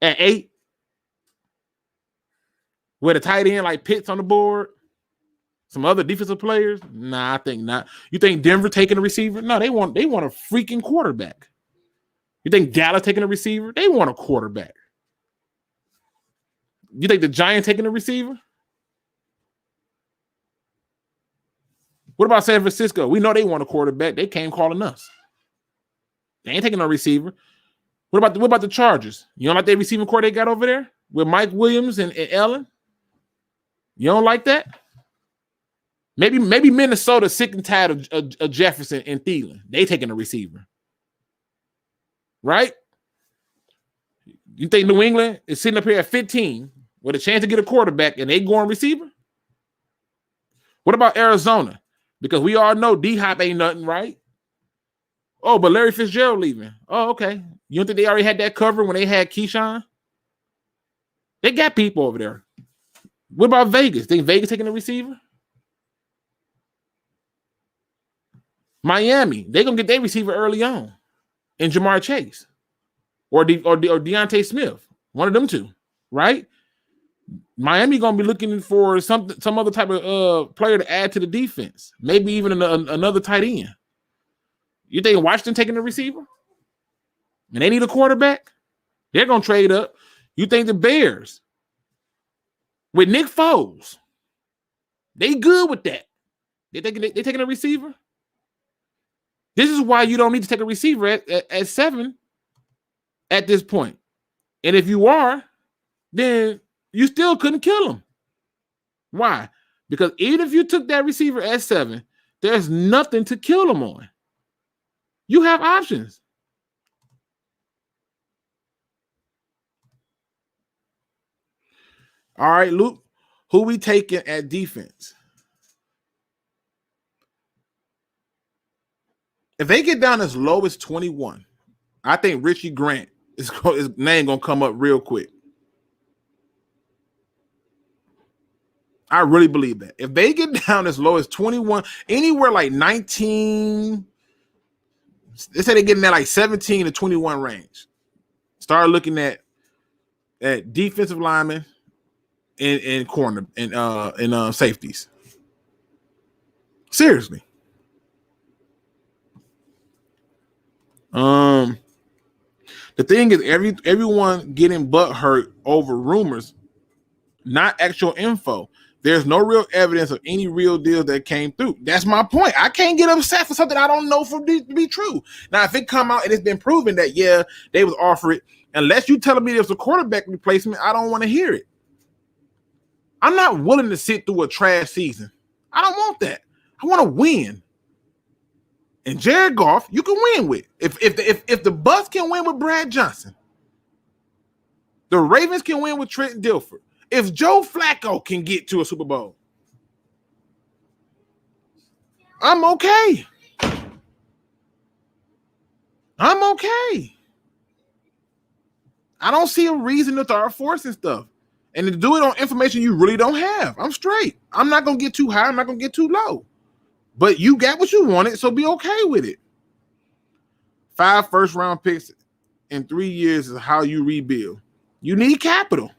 at 8? With a tight end like Pitts on the board? Some other defensive players? Nah, I think not. You think Denver taking a receiver? No, they want a freaking quarterback. You think Dallas taking a receiver? They want a quarterback. You think the Giants taking a receiver? What about San Francisco? We know they want a quarterback. They came calling us. They ain't taking no receiver. What about the Chargers? You don't like that receiving core they got over there with Mike Williams and Allen? You don't like that? Maybe Minnesota sick and tired of Jefferson and Thielen. They taking a receiver. Right? You think New England is sitting up here at 15 with a chance to get a quarterback and they going receiver? What about Arizona? Because we all know D-Hop ain't nothing, right? Oh, but Larry Fitzgerald leaving. Oh, okay. You don't think they already had that cover when they had Keyshawn? They got people over there. What about Vegas? Think Vegas taking a receiver? Miami, they gonna get their receiver early on, in Jamar Chase, or Deontay Smith, one of them two, right? Miami gonna be looking for some other type of player to add to the defense, maybe even another tight end. You think Washington taking a receiver, and they need a quarterback? They're gonna trade up. You think the Bears with Nick Foles, they good with that? They taking a receiver? This is why you don't need to take a receiver at 7 at this point. And if you are, then you still couldn't kill him. Why? Because even if you took that receiver at 7, there's nothing to kill him on. You have options. All right, Luke, who we taking at defense? If they get down as low as 21, I think Richie Grant his name gonna come up real quick. I really believe that. If they get down as low as 21, anywhere like 19, they say they're getting that like 17 to 21 range. Start looking at defensive linemen and corner and safeties. Seriously. The thing is, everyone getting butt hurt over rumors, not actual info. There's no real evidence of any real deals that came through. That's my point. I can't get upset for something I don't know to be true. Now, if it come out and it's been proven that, yeah, they was offered it, unless you telling me there's a quarterback replacement, I don't want to hear it. I'm not willing to sit through a trash season. I don't want that. I want to win. And Jared Goff, you can win with. If the Bucks can win with Brad Johnson, the Ravens can win with Trent Dilfer. If Joe Flacco can get to a Super Bowl, I'm okay. I'm okay. I don't see a reason to start forcing stuff. And to do it on information you really don't have. I'm straight. I'm not going to get too high. I'm not going to get too low. But you got what you wanted, so be okay with it. 5 first-round picks in 3 years is how you rebuild. You need capital.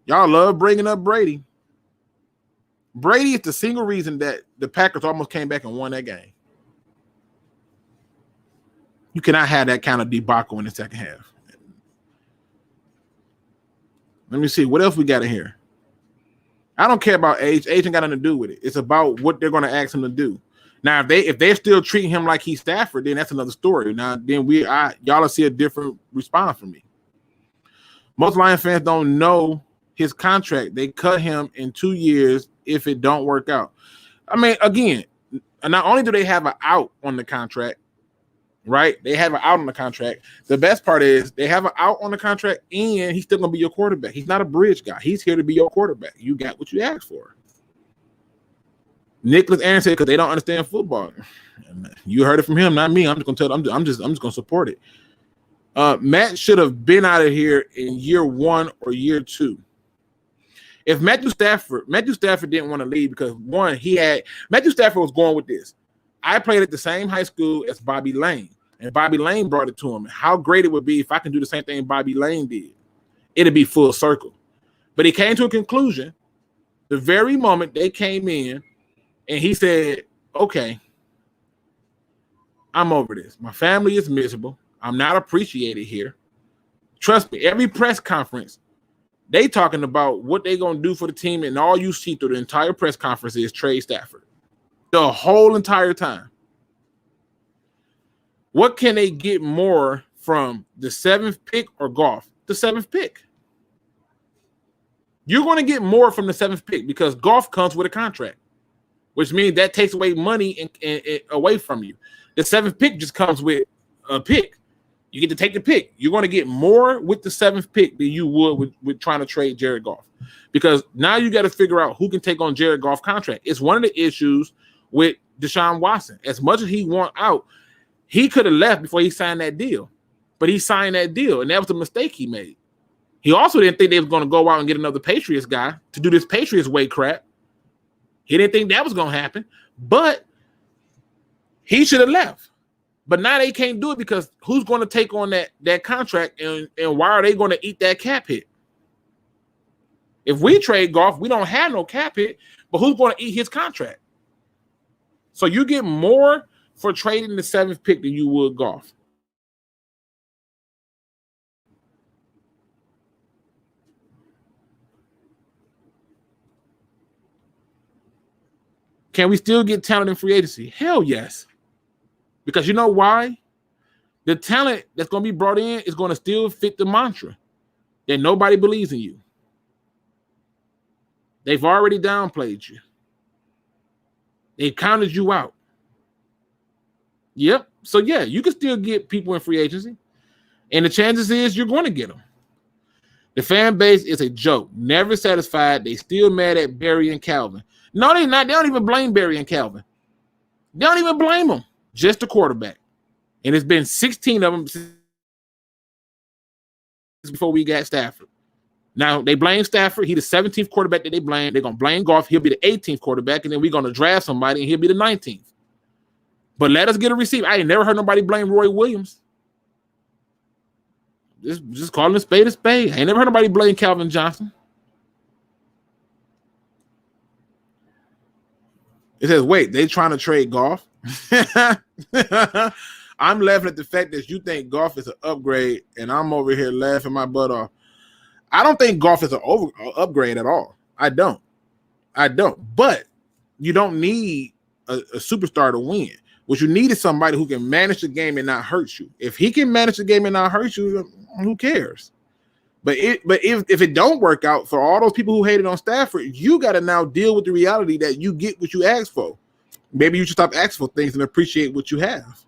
Y'all love bringing up Brady. Brady is the single reason that the Packers almost came back and won that game. You cannot have that kind of debacle in the second half. Let me see. What else we got in here? I don't care about age. Age ain't got nothing to do with it. It's about what they're going to ask him to do. Now, if they're still treating him like he's Stafford, then that's another story. Now, then y'all will see a different response from me. Most Lion fans don't know his contract. They cut him in 2 years if it don't work out. I mean, again, not only do they have an out on the contract, right? They have an out on the contract. The best part is they have an out on the contract, and he's still going to be your quarterback. He's not a bridge guy. He's here to be your quarterback. You got what you asked for. Nicholas Aaron said because they don't understand football. You heard it from him, not me. I'm just going to tell them. I'm just going to support it. Matt should have been out of here in year 1 or year 2. If Matthew Stafford didn't want to leave because Matthew Stafford was going with this. I played at the same high school as Bobby Lane, and Bobby Lane brought it to him. How great it would be if I can do the same thing Bobby Lane did. It'd be full circle. But he came to a conclusion the very moment they came in, and he said, okay, I'm over this. My family is miserable. I'm not appreciated here. Trust me, every press conference, they talking about what they going to do for the team, and all you see through the entire press conference is trade Stafford. The whole entire time. What can they get more from the 7th pick or Goff? The 7th pick. You're going to get more from the 7th pick because Goff comes with a contract, which means that takes away money and away from you. The 7th pick just comes with a pick. You get to take the pick. You're going to get more with the 7th pick than you would with trying to trade Jared Goff, because now you got to figure out who can take on Jared Goff contract. It's one of the issues with Deshaun Watson. As much as he want out, he could have left before he signed that deal, but he signed that deal, and that was a mistake he made. He also didn't think they was going to go out and get another Patriots guy to do this Patriots way crap. He didn't think that was going to happen, but he should have left. But now they can't do it because who's going to take on that contract, and why are they going to eat that cap hit? If we trade Goff, we don't have no cap hit, but who's going to eat his contract? So you get more for trading the 7th pick than you would Goff. Can we still get talent in free agency? Hell yes. Because you know why? The talent that's going to be brought in is going to still fit the mantra that nobody believes in you. They've already downplayed you. They counted you out. Yep. So, yeah, you can still get people in free agency. And the chances is you're going to get them. The fan base is a joke. Never satisfied. They still mad at Barry and Calvin. No, they're not. They don't even blame Barry and Calvin. They don't even blame them. Just the quarterback. And it's been 16 of them since before we got Stafford. Now, they blame Stafford. He's the 17th quarterback that they blame. They're going to blame Goff. He'll be the 18th quarterback, and then we're going to draft somebody, and he'll be the 19th. But let us get a receiver. I ain't never heard nobody blame Roy Williams. Just calling a spade a spade. I ain't never heard nobody blame Calvin Johnson. It says, wait, they trying to trade Goff? I'm laughing at the fact that you think Goff is an upgrade, and I'm over here laughing my butt off. I don't think Goff is an upgrade at all. I don't. But you don't need a superstar to win. What you need is somebody who can manage the game and not hurt you. If he can manage the game and not hurt you, who cares? But if it don't work out, for all those people who hated on Stafford, you got to now deal with the reality that you get what you asked for. Maybe you should stop asking for things and appreciate what you have.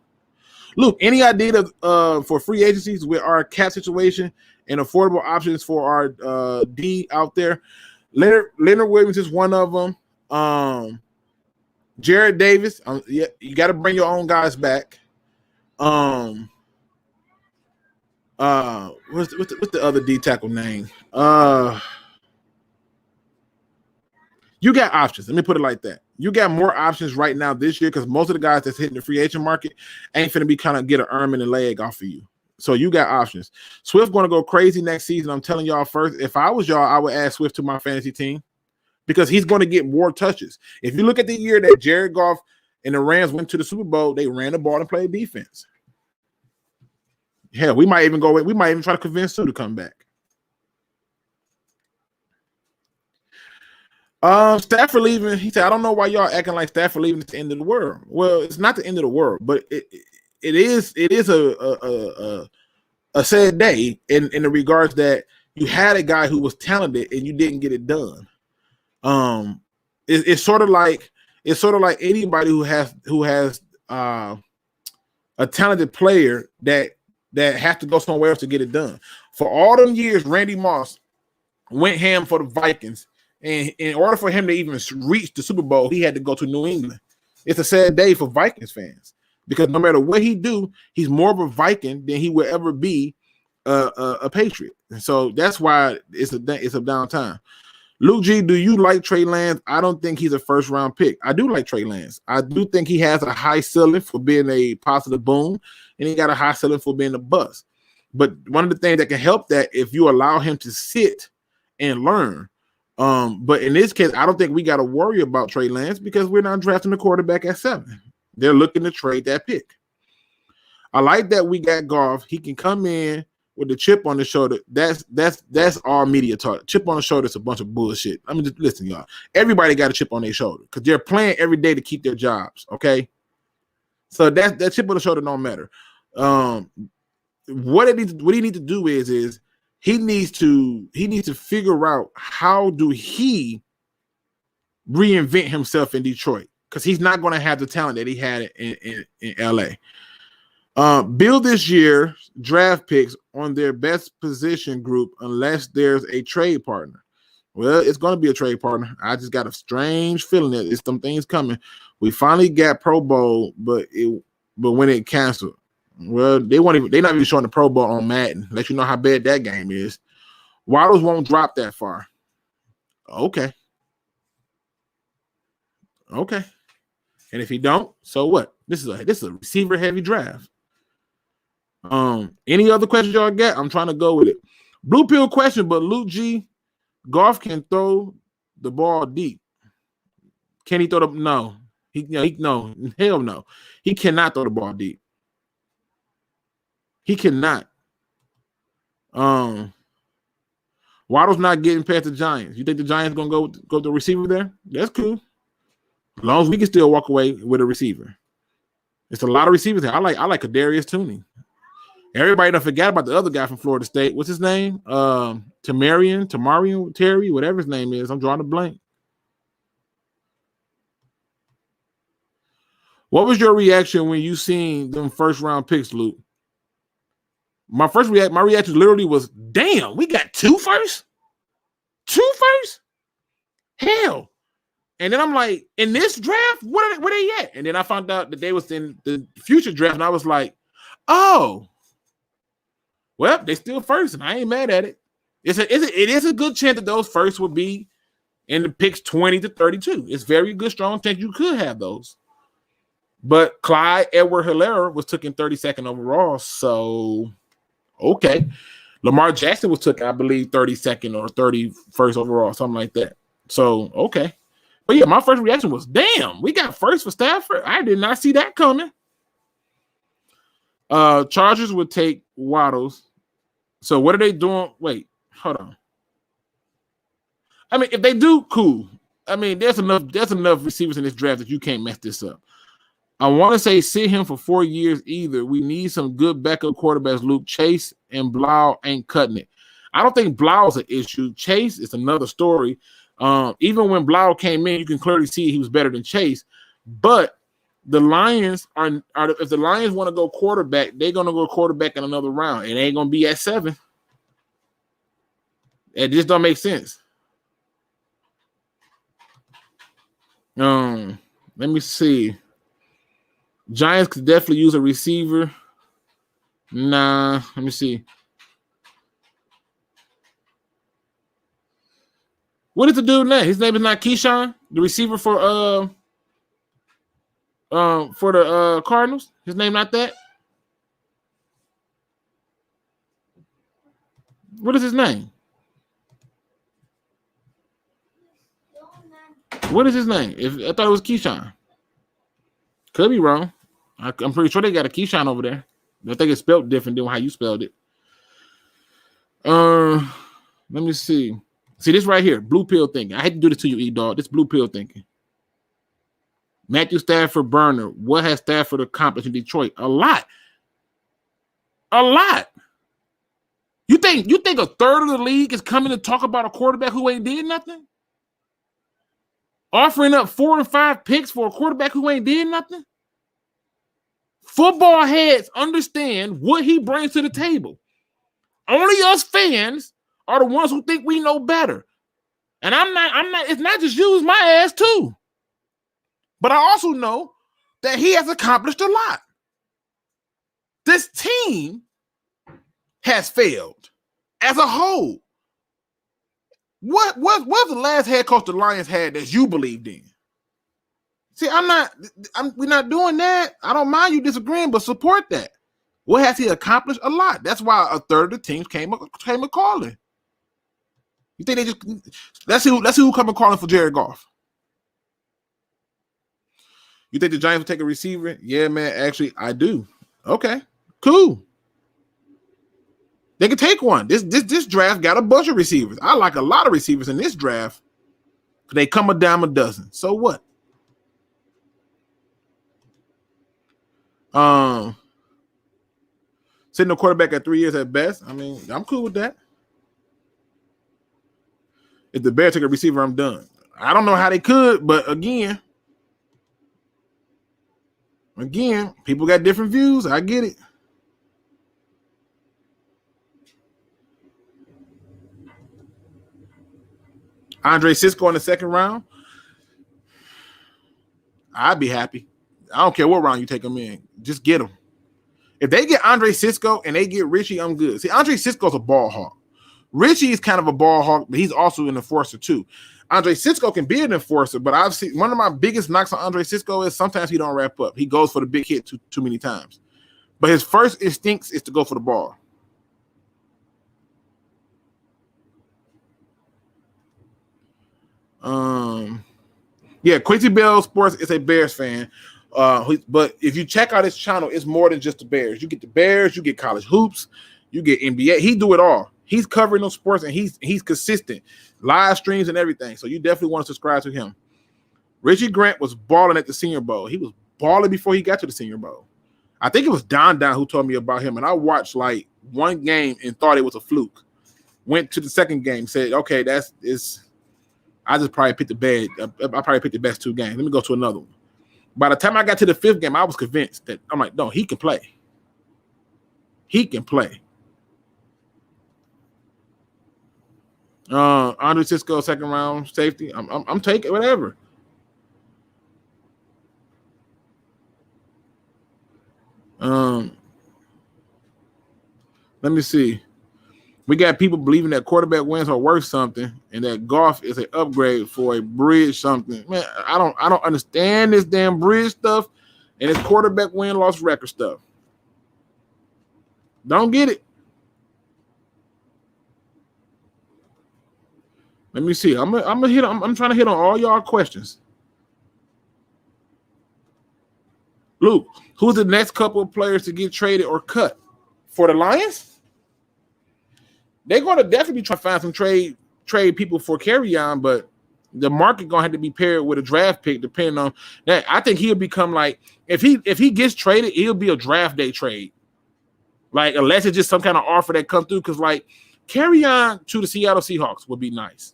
Luke, any idea for free agencies with our cap situation and affordable options for our D out there? Leonard Williams is one of them. Jared Davis, yeah, you got to bring your own guys back. What's the other D tackle name? You got options. Let me put it like that. You got more options right now this year because most of the guys that's hitting the free agent market ain't finna be kind of get an arm and a leg off of you. So you got options. Swift going to go crazy next season. I'm telling y'all first. If I was y'all, I would add Swift to my fantasy team because he's going to get more touches. If you look at the year that Jared Goff and the Rams went to the Super Bowl, they ran the ball and played defense. Hell, we might even try to convince Sue to come back. Stafford leaving. He said, "I don't know why y'all acting like Stafford leaving is the end of the world." Well, it's not the end of the world, but it is a sad day in the regards that you had a guy who was talented and you didn't get it done. It's sort of like anybody who has a talented player that has to go somewhere else to get it done. For all them years, Randy Moss went ham for the Vikings, and in order for him to even reach the Super Bowl, he had to go to New England. It's a sad day for Vikings fans because no matter what he do, he's more of a Viking than he will ever be a Patriot. And so that's why it's a downtime. Luke G, do you like Trey Lance? I don't think he's a first-round pick. I do like Trey Lance. I do think he has a high ceiling for being a positive boom, and he got a high ceiling for being a bust. But one of the things that can help that if you allow him to sit and learn. But in this case, I don't think we got to worry about Trey Lance because we're not drafting a quarterback at 7. They're looking to trade that pick. I like that we got Goff. He can come in with the chip on the shoulder. That's all media talk. Chip on the shoulder is a bunch of bullshit. I mean, just listen, y'all. Everybody got a chip on their shoulder because they're playing every day to keep their jobs. Okay, so that chip on the shoulder don't matter. What he needs to do is he needs to figure out how do he reinvent himself in Detroit because he's not going to have the talent that he had in LA. Build this year draft picks on their best position group unless there's a trade partner. Well, it's going to be a trade partner. I just got a strange feeling that it's some things coming. We finally got Pro Bowl, but when it canceled, well, they're not even showing the Pro Bowl on Madden. Let you know how bad that game is. Waddles won't drop that far. Okay. And if he don't, so what? This is a receiver heavy draft. Any other questions y'all got? I'm trying to go with it. Blue pill question, but Luke G, Goff can throw the ball deep. Can he throw the no? No, hell no. He cannot throw the ball deep. He cannot. Waddle's not getting past the Giants. You think the Giants gonna go to the receiver there? That's cool. As long as we can still walk away with a receiver. It's a lot of receivers there. I like Kadarius Toney. Everybody don't forget about the other guy from Florida State. What's his name? Tamarian, Terry, whatever his name is. I'm drawing a blank. What was your reaction when you seen them first round picks, Luke? My reaction literally was, damn, we got 2 first? 2 first? Hell. And then I'm like, in this draft, where they at? And then I found out that they was in the future draft, and I was like, oh. Well, they still first, and I ain't mad at it. It is a good chance that those first would be in the picks 20 to 32. It's very good, strong chance you could have those. But Clyde Edward-Helaire was taken 32nd overall, so okay. Lamar Jackson was took, I believe, 32nd or 31st overall, something like that. So, okay. But yeah, my first reaction was, damn, we got first for Stafford. I did not see that coming. Chargers would take Waddles. So what are they doing? Wait, hold on. I mean, if they do, cool. I mean, there's enough receivers in this draft that you can't mess this up. I want to say sit him for 4 years either. We need some good backup quarterbacks. Luke, Chase and Blau ain't cutting it. I don't think Blau's an issue. Chase is another story. Even when Blau came in, you can clearly see he was better than Chase. But the Lions are if the Lions want to go quarterback, they're going to go quarterback in another round. It ain't going to be at 7. It just don't make sense. Let me see. Giants could definitely use a receiver. Nah, let me see. What is the dude name? His name is not Keyshawn, the receiver for the Cardinals. His name not that. What is his name? What is his name? I thought it was Keyshawn. Could be wrong. I'm pretty sure they got a Keyshawn over there. I think it's spelled different than how you spelled it. Let me see. See this right here, blue pill thinking. I hate to do this to you, E-Dog. This blue pill thinking. Matthew Stafford burner. What has Stafford accomplished in Detroit? A lot. A lot. You think a third of the league is coming to talk about a quarterback who ain't did nothing? Offering up 4 and 5 picks for a quarterback who ain't did nothing? Football heads understand what he brings to the table. Only us fans are the ones who think we know better. And I'm not, it's not just you, it's my ass too. But I also know that he has accomplished a lot. This team has failed as a whole. What was the last head coach the Lions had that you believed in? See, we're not doing that. I don't mind you disagreeing, but support that. What has he accomplished? A lot. That's why a third of the teams came a calling. You think they just let's see who come a calling for Jared Goff. You think the Giants will take a receiver? Yeah, man. Actually, I do. Okay, cool. They can take one. This draft got a bunch of receivers. I like a lot of receivers in this draft. They come a dime a dozen. So what? Sitting a quarterback at 3 years at best. I mean, I'm cool with that. If the Bears take a receiver, I'm done. I don't know how they could, but again, people got different views. I get it. Andre Cisco in the second round, I'd be happy. I don't care what round you take him in. Just get him. If they get Andre Cisco and they get Richie, I'm good. See, Andre Cisco's a ball hawk. Richie is kind of a ball hawk, but he's also an enforcer too. Andre Cisco can be an enforcer, but I've seen one of my biggest knocks on Andre Cisco is sometimes he don't wrap up. He goes for the big hit too many times. But his first instincts is to go for the ball. Yeah, Quincy Bell Sports is a Bears fan. But if you check out his channel, it's more than just the Bears. You get the Bears, you get college hoops, you get NBA. He do it all. He's covering those sports and he's consistent. Live streams and everything. So you definitely want to subscribe to him. Richie Grant was balling at the Senior Bowl. He was balling before he got to the Senior Bowl. I think it was Don who told me about him, and I watched like one game and thought it was a fluke. Went to the second game, said, okay, I just probably picked the best 2 games. Let me go to another one. By the time I got to the 5th game, I was convinced that I'm like, no, he can play. He can play. Andre Cisco, second round safety. I'm taking whatever. Let me see. We got people believing that quarterback wins are worth something and that Goff is an upgrade for a bridge something. Man, I don't understand this damn bridge stuff and this quarterback win-loss record stuff. Don't get it. Let me see. I'm trying to hit on all y'all questions. Luke, who's the next couple of players to get traded or cut for the Lions? They're going to definitely try to find some trade people for Kerryon, but the market going to have to be paired with a draft pick depending on that. I think he'll become like if he gets traded, he'll be a draft day trade. Like unless it's just some kind of offer that comes through, because like Kerryon to the Seattle Seahawks would be nice.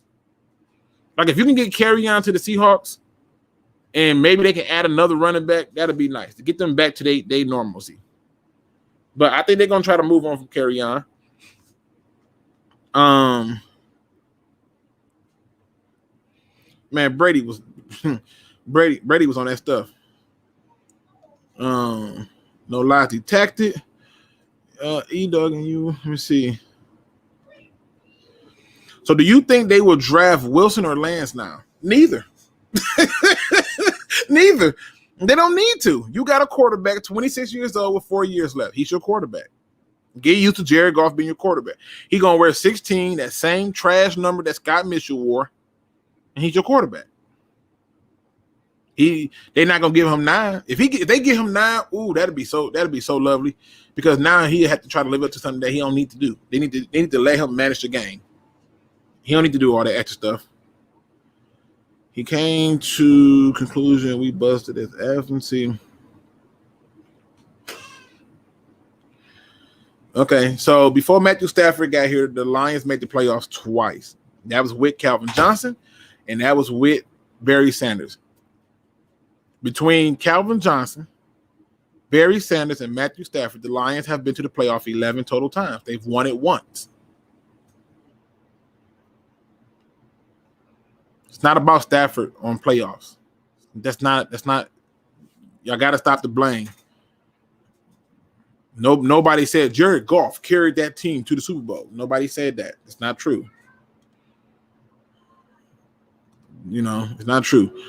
Like if you can get Kerryon to the Seahawks and maybe they can add another running back, that'd be nice to get them back to their normalcy. But I think they're going to try to move on from Kerryon. Man, Brady was on that stuff. No lies detected. E-Dog and you. Let me see. So do you think they will draft Wilson or Lance now? Neither. Neither. They don't need to. You got a quarterback, 26 years old with 4 years left. He's your quarterback. Get used to Jared Goff being your quarterback. He's going to wear 16, that same trash number that Scott Mitchell wore, and he's your quarterback. They're not going to give him 9. If they give him 9, ooh, that'd be so lovely, because now he have to try to live up to something that he don't need to do. They need to let him manage the game. He don't need to do all that extra stuff. He came to conclusion we busted his F and C. Okay, so before Matthew Stafford got here, the Lions made the playoffs twice. That was with Calvin Johnson, and that was with Barry Sanders. Between Calvin Johnson, Barry Sanders, and Matthew Stafford, the Lions have been to the playoff 11 total times. They've won it once. It's not about Stafford on playoffs. That's not. Y'all got to stop the blame. Nobody said Jared Goff carried that team to the Super Bowl. Nobody said that. It's not true. It's not true.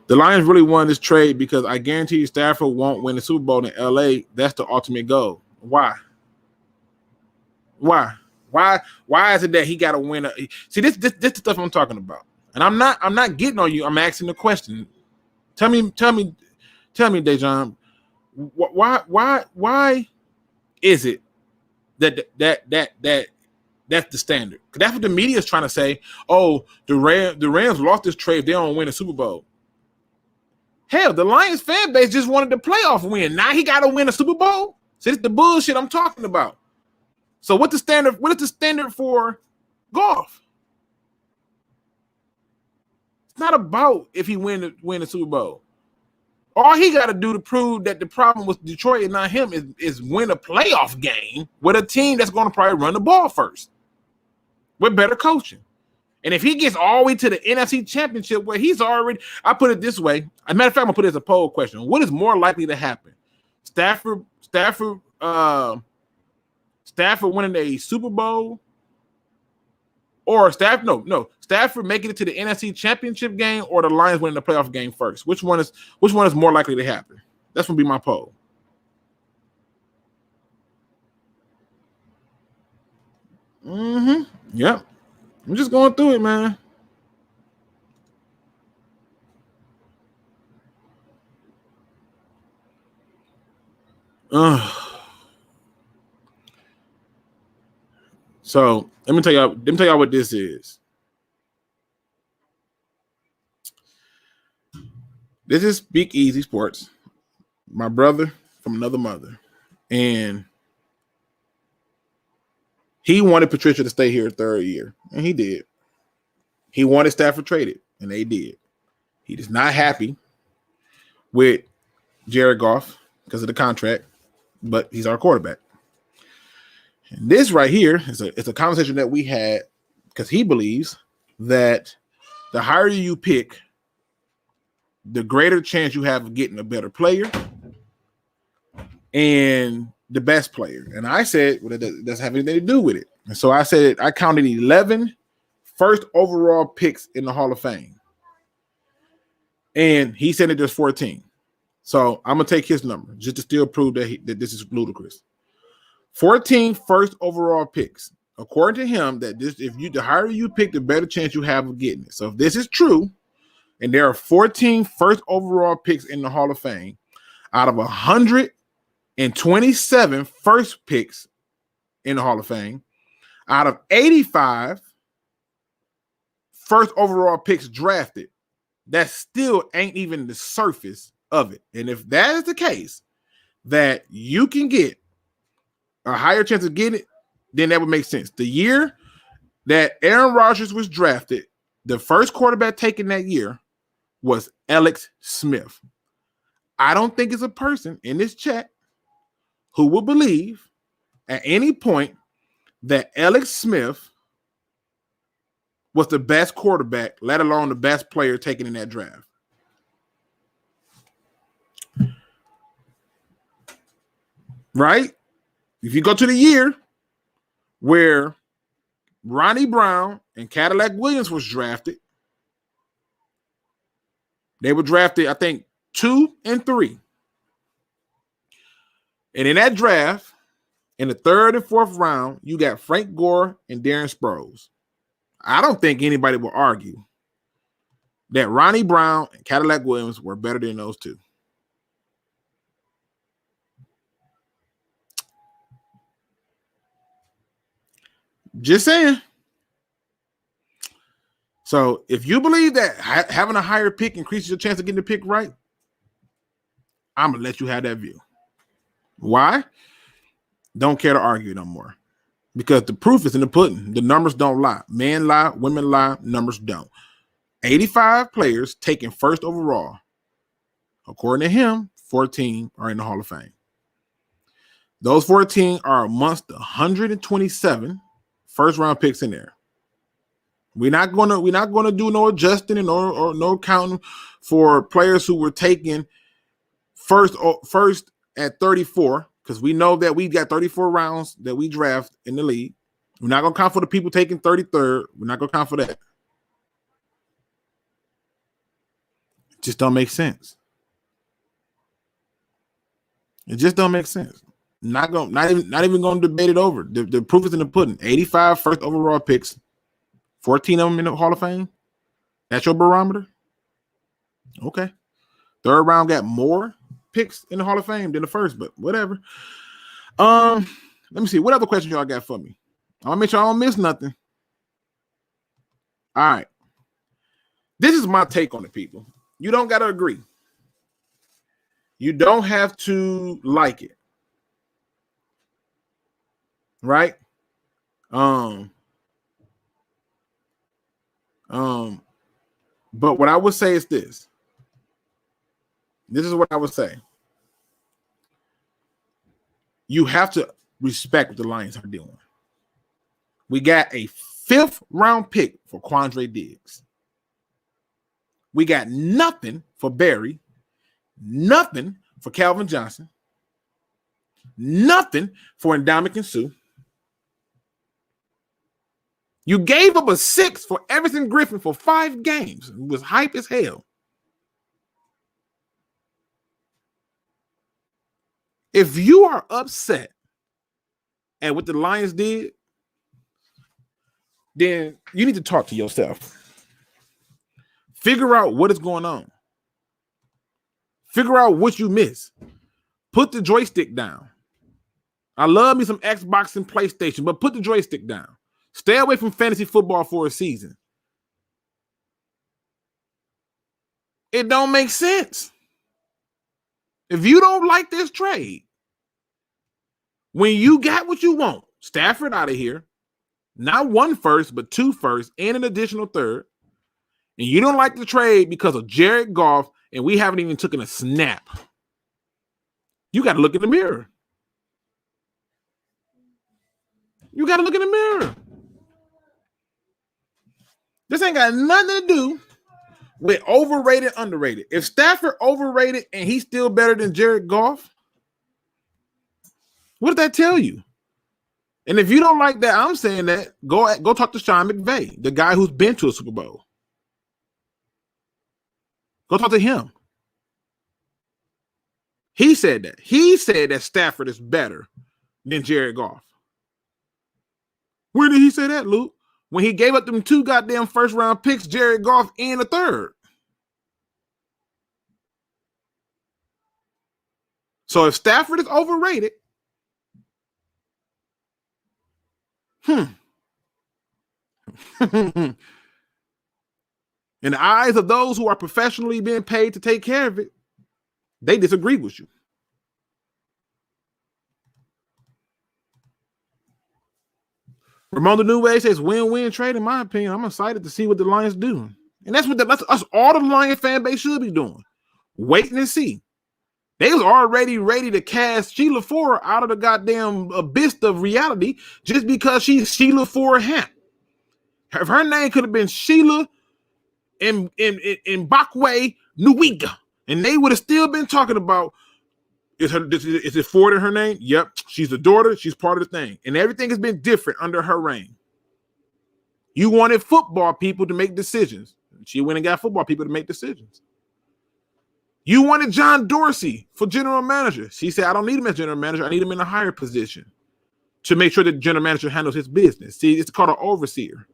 The Lions really won this trade because I guarantee you Stafford won't win the Super Bowl in LA. That's the ultimate goal. Why? Why is it that he got to win? See, this the stuff I'm talking about. And I'm not getting on you. I'm asking the question. Tell me, Dejan, why is it that's the standard? Because that's what the media is trying to say. Oh, the Rams lost this trade. They don't win a Super Bowl. Hell, the Lions fan base just wanted the playoff win. Now he got to win a Super Bowl. So it's the bullshit I'm talking about. So what's the standard? What is the standard for Goff? It's not about if he win the Super Bowl. All he got to do to prove that the problem was Detroit and not him is win a playoff game with a team that's going to probably run the ball first with better coaching. And if he gets all the way to the NFC Championship where he's already, I put it this way. As a matter of fact, I'm going to put it as a poll question. What is more likely to happen? Stafford winning a Super Bowl or Stafford making it to the NFC Championship game or the Lions winning the playoff game first? Which one is more likely to happen? That's going to be my poll. Yep. I'm just going through it, man. So let me tell y'all what this is. This is SpeakEZ Sports, my brother from another mother, and he wanted Patricia to stay here a third year, and he did. He wanted Stafford traded, and they did. He is not happy with Jared Goff because of the contract, but he's our quarterback. And this right here is a conversation that we had because he believes that the higher you pick, the greater chance you have of getting a better player and the best player. And I said, well, that doesn't have anything to do with it. And so I said, I counted 11 first overall picks in the Hall of Fame. And he said it there's 14. So I'm going to take his number just to still prove that this is ludicrous. 14 first overall picks. According to him, the higher you pick, the better chance you have of getting it. So if this is true, and there are 14 first overall picks in the Hall of Fame, out of 127 first picks in the Hall of Fame, out of 85 first overall picks drafted, that still ain't even the surface of it. And if that is the case, that you can get a higher chance of getting it, then that would make sense. The year that Aaron Rodgers was drafted, the first quarterback taken that year was Alex Smith. I don't think it's a person in this chat who will believe at any point that Alex Smith was the best quarterback, let alone the best player taken in that draft. Right? If you go to the year where Ronnie Brown and Cadillac Williams was drafted, they were drafted, I think, 2 and 3. And in that draft, in the third and fourth round, you got Frank Gore and Darren Sproles. I don't think anybody will argue that Ronnie Brown and Cadillac Williams were better than those two. Just saying. So if you believe that having a higher pick increases your chance of getting the pick right, I'm going to let you have that view. Why? Don't care to argue no more. Because the proof is in the pudding. The numbers don't lie. Men lie, women lie, numbers don't. 85 players taken first overall. According to him, 14 are in the Hall of Fame. Those 14 are amongst the 127 first-round picks in there. We're not gonna do no adjusting and or no counting for players who were taken first at 34, because we know that we got 34 rounds that we draft in the league. We're not gonna count for the people taking 33rd. We're not gonna count for that. It just don't make sense. It just don't make sense. Not even gonna debate it over. The proof is in the pudding. 85 first overall picks, 14 of them in the Hall of Fame. That's your barometer? Okay. Third round got more picks in the Hall of Fame than the first, but whatever. Let me see. What other questions y'all got for me? I want to make sure I don't miss nothing. All right. This is my take on it, people. You don't got to agree. You don't have to like it. Right? But what I would say is this. This is what I would say. You have to respect what the Lions are doing. We got a 5th round pick for Quandre Diggs. We got nothing for Barry, nothing for Calvin Johnson, nothing for Ndamukong Suh. You gave up a 6 for Everson Griffin for 5 games. It was hype as hell. If you are upset at what the Lions did, then you need to talk to yourself. Figure out what is going on. Figure out what you miss. Put the joystick down. I love me some Xbox and PlayStation, but put the joystick down. Stay away from fantasy football for a season. It don't make sense. If you don't like this trade, when you got what you want, Stafford out of here, not 1 first, but 2 firsts and an additional 3rd, and you don't like the trade because of Jared Goff, and we haven't even taken a snap, you got to look in the mirror. You got to look in the mirror. This ain't got nothing to do with overrated, underrated. If Stafford overrated and he's still better than Jared Goff, what did that tell you? And if you don't like that, I'm saying that, go talk to Sean McVay, the guy who's been to a Super Bowl. Go talk to him. He said that. He said that Stafford is better than Jared Goff. Where did he say that, Luke? When he gave up them 2 goddamn first-round picks, Jared Goff and a 3rd. So if Stafford is overrated, in the eyes of those who are professionally being paid to take care of it, they disagree with you. Ramon the New Way says win-win trade, in my opinion. I'm excited to see what the Lions do. And that's us all the Lions fan base should be doing. Waiting and see. They was already ready to cast Sheila Ford out of the goddamn abyss of reality just because she's Sheila Ford Hamp. If her name could have been Sheila in Bakwe Nuiga, and they would have still been talking about, is it Ford in her name? Yep. She's the daughter. She's part of the thing. And everything has been different under her reign. You wanted football people to make decisions. She went and got football people to make decisions. You wanted John Dorsey for general manager. She said, I don't need him as general manager. I need him in a higher position to make sure the general manager handles his business. See, it's called an overseer.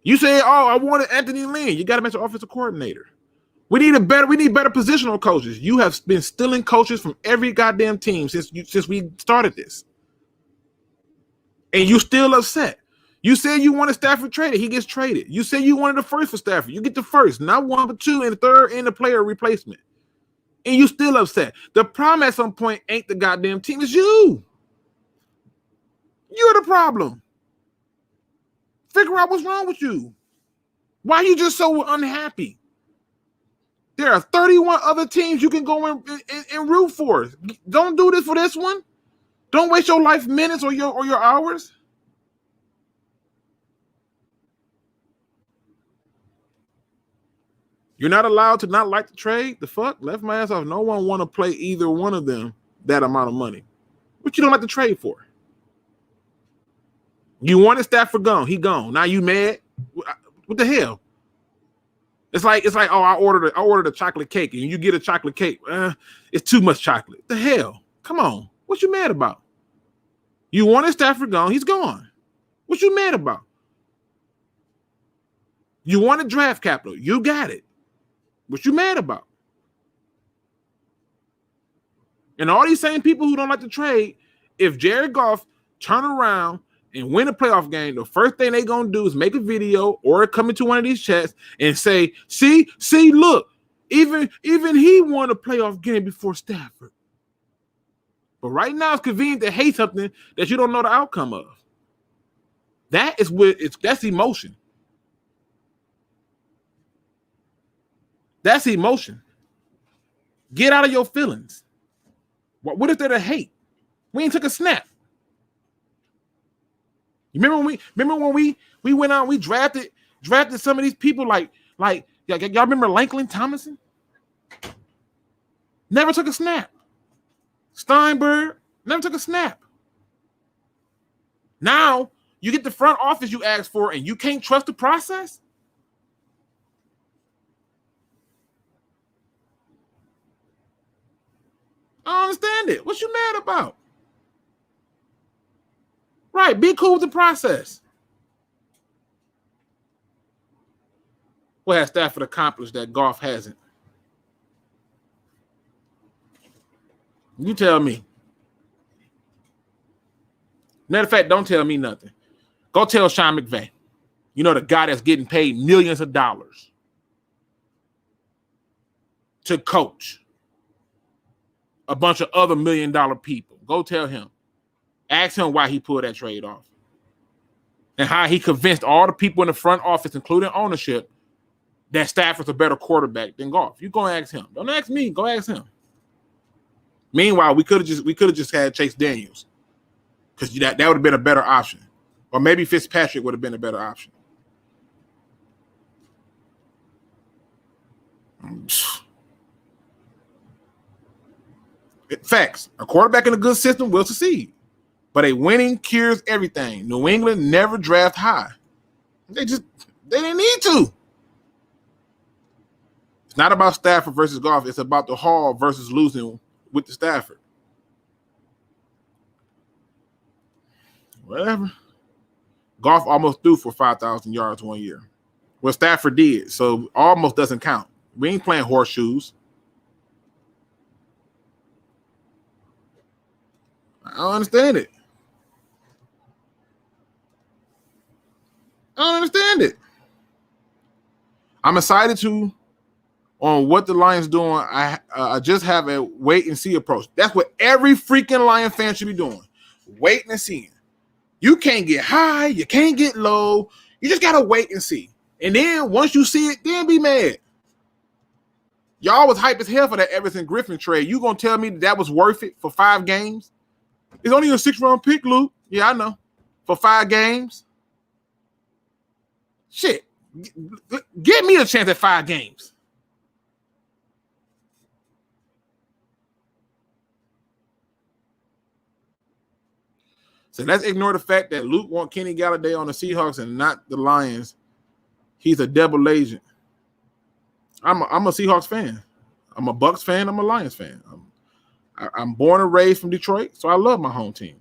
You say, oh, I wanted Anthony Lynn. You got him as an offensive coordinator. We need better positional coaches. You have been stealing coaches from every goddamn team since we started this. And you still upset. You said you wanted Stafford traded. He gets traded. You said you wanted the first for Stafford. You get the first. Not one, but two, and the third, and the player replacement. And you still upset. The problem at some point ain't the goddamn team. It's you. You're the problem. Figure out what's wrong with you. Why are you just so unhappy? There are 31 other teams you can go and root for. Don't do this for this one. Don't waste your life minutes or your hours. You're not allowed to not like the trade. The fuck? Left my ass off. No one want to play either one of them that amount of money. What you don't like to trade for? You wanted Stafford gone. He gone. Now you mad? What the hell? It's like, oh, I ordered a chocolate cake and you get a chocolate cake. It's too much chocolate. The hell? Come on. What you mad about? You wanted Stafford gone. He's gone. What you mad about? You wanted draft capital. You got it. What you mad about? And all these same people who don't like to trade, if Jared Goff turn around and win a playoff game, the first thing they gonna do is make a video or come into one of these chats and say, see, look, even he won a playoff game before Stafford. But right now it's convenient to hate something that you don't know the outcome of. That's emotion. That's emotion. Get out of your feelings. What is there to hate? We ain't took a snap. You remember when we went out and we drafted some of these people like y'all remember Lakeland Tomlinson? Never took a snap. Steinberg never took a snap. Now you get the front office you asked for and you can't trust the process? I don't understand it. What you mad about? Right, be cool with the process. What has Stafford accomplished that Goff hasn't? You tell me. Matter of fact, don't tell me nothing. Go tell Sean McVay. You know, the guy that's getting paid millions of dollars to coach a bunch of other $1 million people. Go tell him. Ask him why he pulled that trade off. And how he convinced all the people in the front office, including ownership, that Stafford's a better quarterback than Goff. You go ask him. Don't ask me. Go ask him. Meanwhile, we could have just had Chase Daniels. Because that would have been a better option. Or maybe Fitzpatrick would have been a better option. Facts. A quarterback in a good system will succeed. But a winning cures everything. New England never draft high. They didn't need to. It's not about Stafford versus Goff. It's about the Hall versus losing with the Stafford. Whatever. Goff almost threw for 5,000 yards one year. Well, Stafford did, so almost doesn't count. We ain't playing horseshoes. I don't understand it. I don't understand it. I'm excited on what the Lions doing. I just have a wait and see approach. That's what every freaking Lion fan should be doing. Waiting and seeing. You can't get high. You can't get low. You just got to wait and see. And then once you see it, then be mad. Y'all was hype as hell for that Everson Griffin trade. You going to tell me that was worth it for 5 games? It's only a 6th-round pick, Luke. Yeah, I know. For 5 games? Shit. Give me a chance at 5 games. So let's ignore the fact that Luke wants Kenny Galladay on the Seahawks and not the Lions. He's a double agent. I'm a Seahawks fan. I'm a Bucks fan. I'm a Lions fan. I'm born and raised from Detroit, so I love my home team.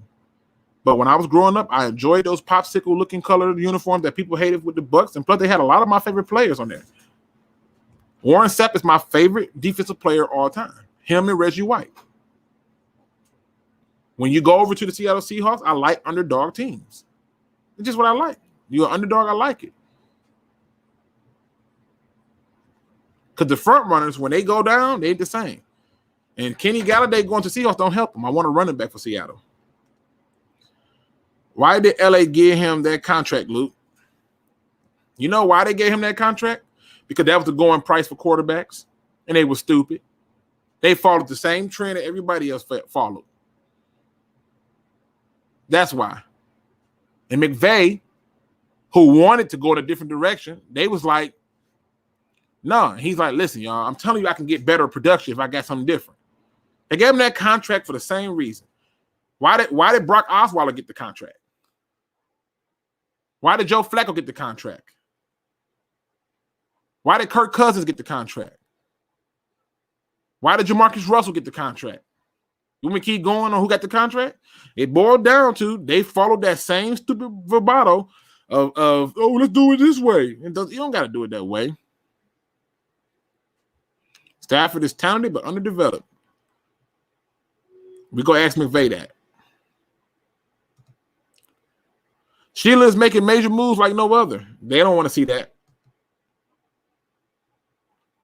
But when I was growing up, I enjoyed those popsicle-looking colored uniforms that people hated with the Bucks, and plus they had a lot of my favorite players on there. Warren Sapp is my favorite defensive player all time. Him and Reggie White. When you go over to the Seattle Seahawks, I like underdog teams. It's just what I like. You're an underdog. I like it. Because the front runners, when they go down, they ain't the same. And Kenny Galladay going to Seahawks don't help him. I want a running back for Seattle. Why did LA give him that contract, Luke? You know why they gave him that contract? Because that was the going price for quarterbacks, and they were stupid. They followed the same trend that everybody else followed. That's why. And McVay, who wanted to go in a different direction, they was like, no. He's like, listen, y'all, I'm telling you I can get better production if I got something different. They gave him that contract for the same reason. Why did Brock Osweiler get the contract? Why did Joe Flacco get the contract? Why did Kirk Cousins get the contract? Why did Jamarcus Russell get the contract? You want me to keep going on who got the contract? It boiled down to they followed that same stupid vibrato of oh, let's do it this way. You don't got to do it that way. Stafford is talented but underdeveloped. We go ask McVay that. Sheila is making major moves like no other. They don't want to see that.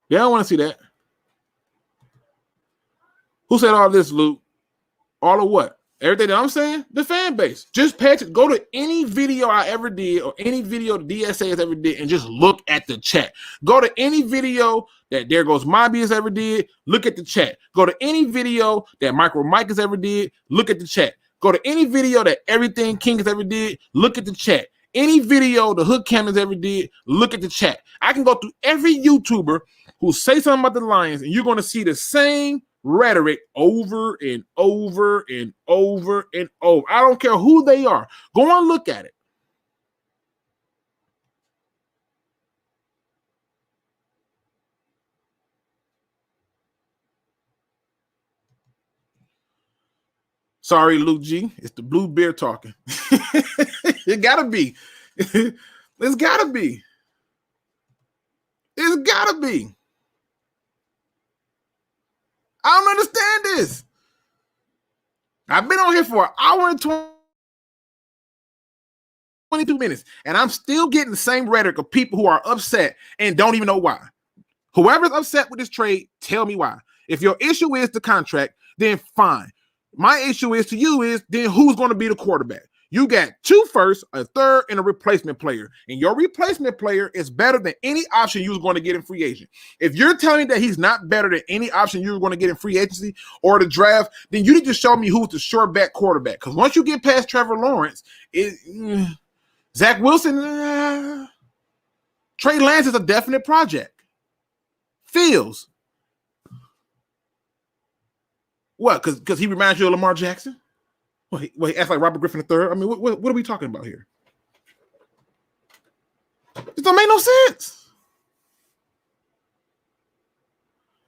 They don't want to see that. Who said all this, Luke? All of what? Everything that I'm saying? The fan base. Just pay attention. Go to any video I ever did or any video the DSA has ever did and just look at the chat. Go to any video that There Goes Mobby has ever did. Look at the chat. Go to any video that Micro Mike has ever did. Look at the chat. Go to any video that Everything King has ever did. Look at the chat. Any video the Hood Cam has ever did. Look at the chat. I can go through every YouTuber who say something about the Lions and you're going to see the same rhetoric over and over and over and over. I don't care who they are. Go and look at it. Sorry, Luke G. It's the blue beer talking. It gotta be. It's gotta be. It's gotta be. I don't understand this. I've been on here for an hour and 22 minutes, and I'm still getting the same rhetoric of people who are upset and don't even know why. Whoever's upset with this trade, tell me why. If your issue is the contract, then fine. My issue is to you is then who's going to be the quarterback? You got 2 firsts, a third, and a replacement player. And your replacement player is better than any option you was going to get in free agent. If you're telling me that he's not better than any option you were going to get in free agency or the draft, then you need to show me who's the sure bet quarterback. Because once you get past Trevor Lawrence, Zach Wilson, Trey Lance is a definite project. Fields. What? Because he reminds you of Lamar Jackson? Well, he acts like Robert Griffin III. I mean, what are we talking about here? It don't make no sense.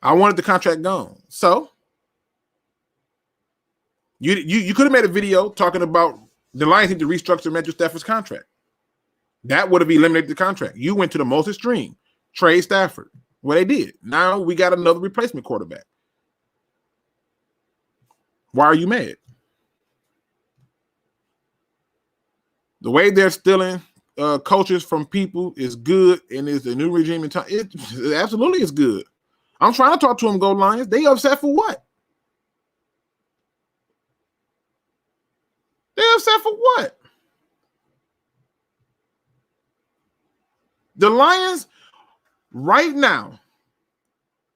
I wanted the contract gone. So you could have made a video talking about the Lions need to restructure Matthew Stafford's contract. That would have eliminated the contract. You went to the most extreme. Trade Stafford. Well, they did. Now we got another replacement quarterback. Why are you mad? The way they're stealing coaches from people is good, and it's a new regime in time. It absolutely is good. I'm trying to talk to them, Go Lions. They upset for what? They upset for what? The Lions right now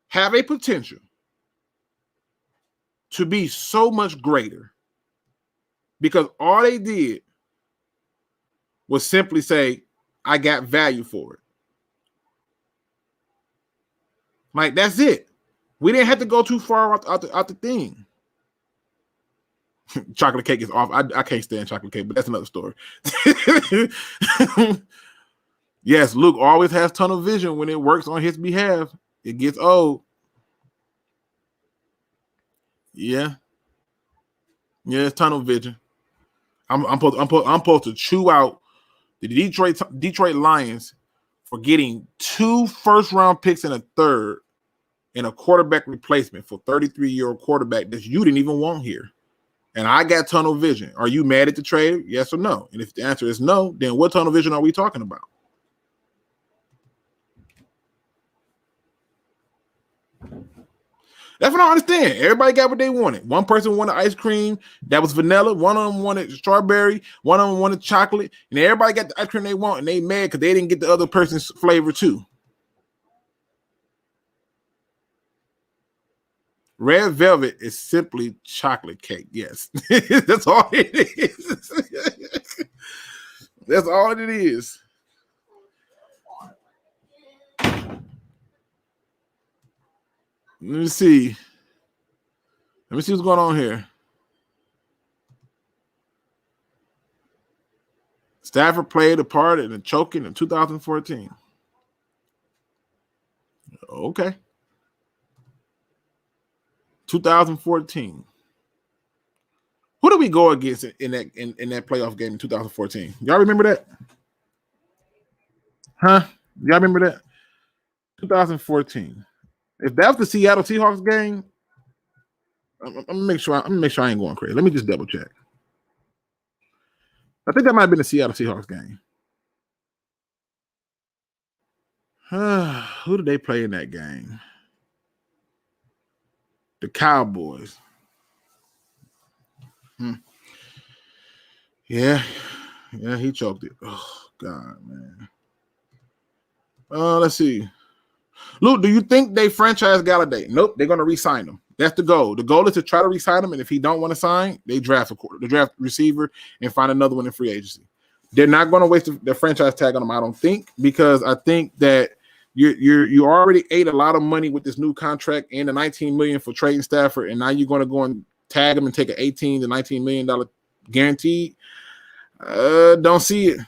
have a potential to be so much greater because all they did was simply say, I got value for it. Like, that's it. We didn't have to go too far out the thing. Chocolate cake is off. I can't stand chocolate cake, but that's another story. Yes, Luke always has tunnel vision when it works on his behalf. It gets old. Yeah, it's tunnel vision. I'm supposed to chew out the Detroit Lions for getting 2 first-round picks and a third and a quarterback replacement for 33-year-old quarterback that you didn't even want here. and I got tunnel vision. Are you mad at the trade? Yes or no? And if the answer is no, then what tunnel vision are we talking about? That's what I understand. Everybody got what they wanted. One person wanted ice cream that was vanilla. One of them wanted strawberry. One of them wanted chocolate. And everybody got the ice cream they want, and they mad because they didn't get the other person's flavor too. Red velvet is simply chocolate cake. Yes. That's all it is. That's all it is. Let me see what's going on here. Stafford played a part in the choking in 2014. Okay. 2014. Who did we go against in that playoff game in 2014? Y'all remember that? Huh? Y'all remember that? 2014. If that was the Seattle Seahawks game, I'm gonna make sure I ain't going crazy. Let me just double check. I think that might have been the Seattle Seahawks game. Who did they play in that game? The Cowboys. Yeah, he choked it. Oh God, man. Let's see. Luke, do you think they franchise Galladay? Nope, they're gonna re-sign him. That's the goal. The goal is to try to re-sign him, and if he don't want to sign, they draft receiver and find another one in free agency. They're not going to waste the franchise tag on him, I don't think, because I think that you already ate a lot of money with this new contract and the $19 million for trading Stafford, and now you're going to go and tag him and take an $18 to $19 million guaranteed. Don't see it.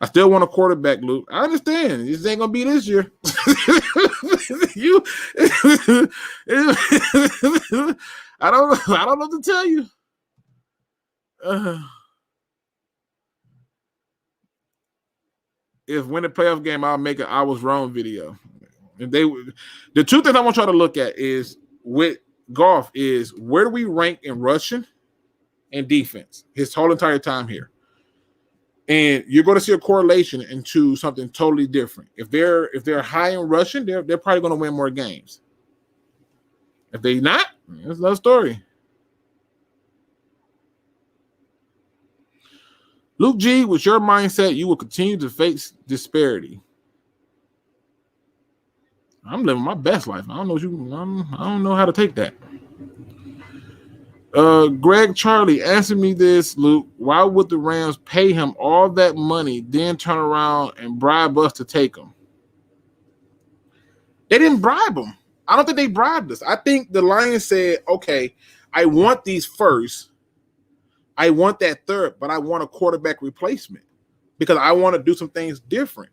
I still want a quarterback, Luke. I understand. This ain't gonna be this year. I don't know what to tell you. If win the playoff game, I'll make an I was wrong video. The two things I want y'all to look at is with Goff is where do we rank in rushing and defense his whole entire time here. And you're going to see a correlation into something totally different. If they're high in rushing, they're probably going to win more games. If they're not, that's another story. Luke G, with your mindset, you will continue to face disparity. I'm living my best life. I don't know how to take that. Greg Charlie, answer me this, Luke. Why would the Rams pay him all that money, then turn around and bribe us to take him? They didn't bribe him. I don't think they bribed us. I think the Lions said, okay, I want these first. I want that third, but I want a quarterback replacement because I want to do some things different.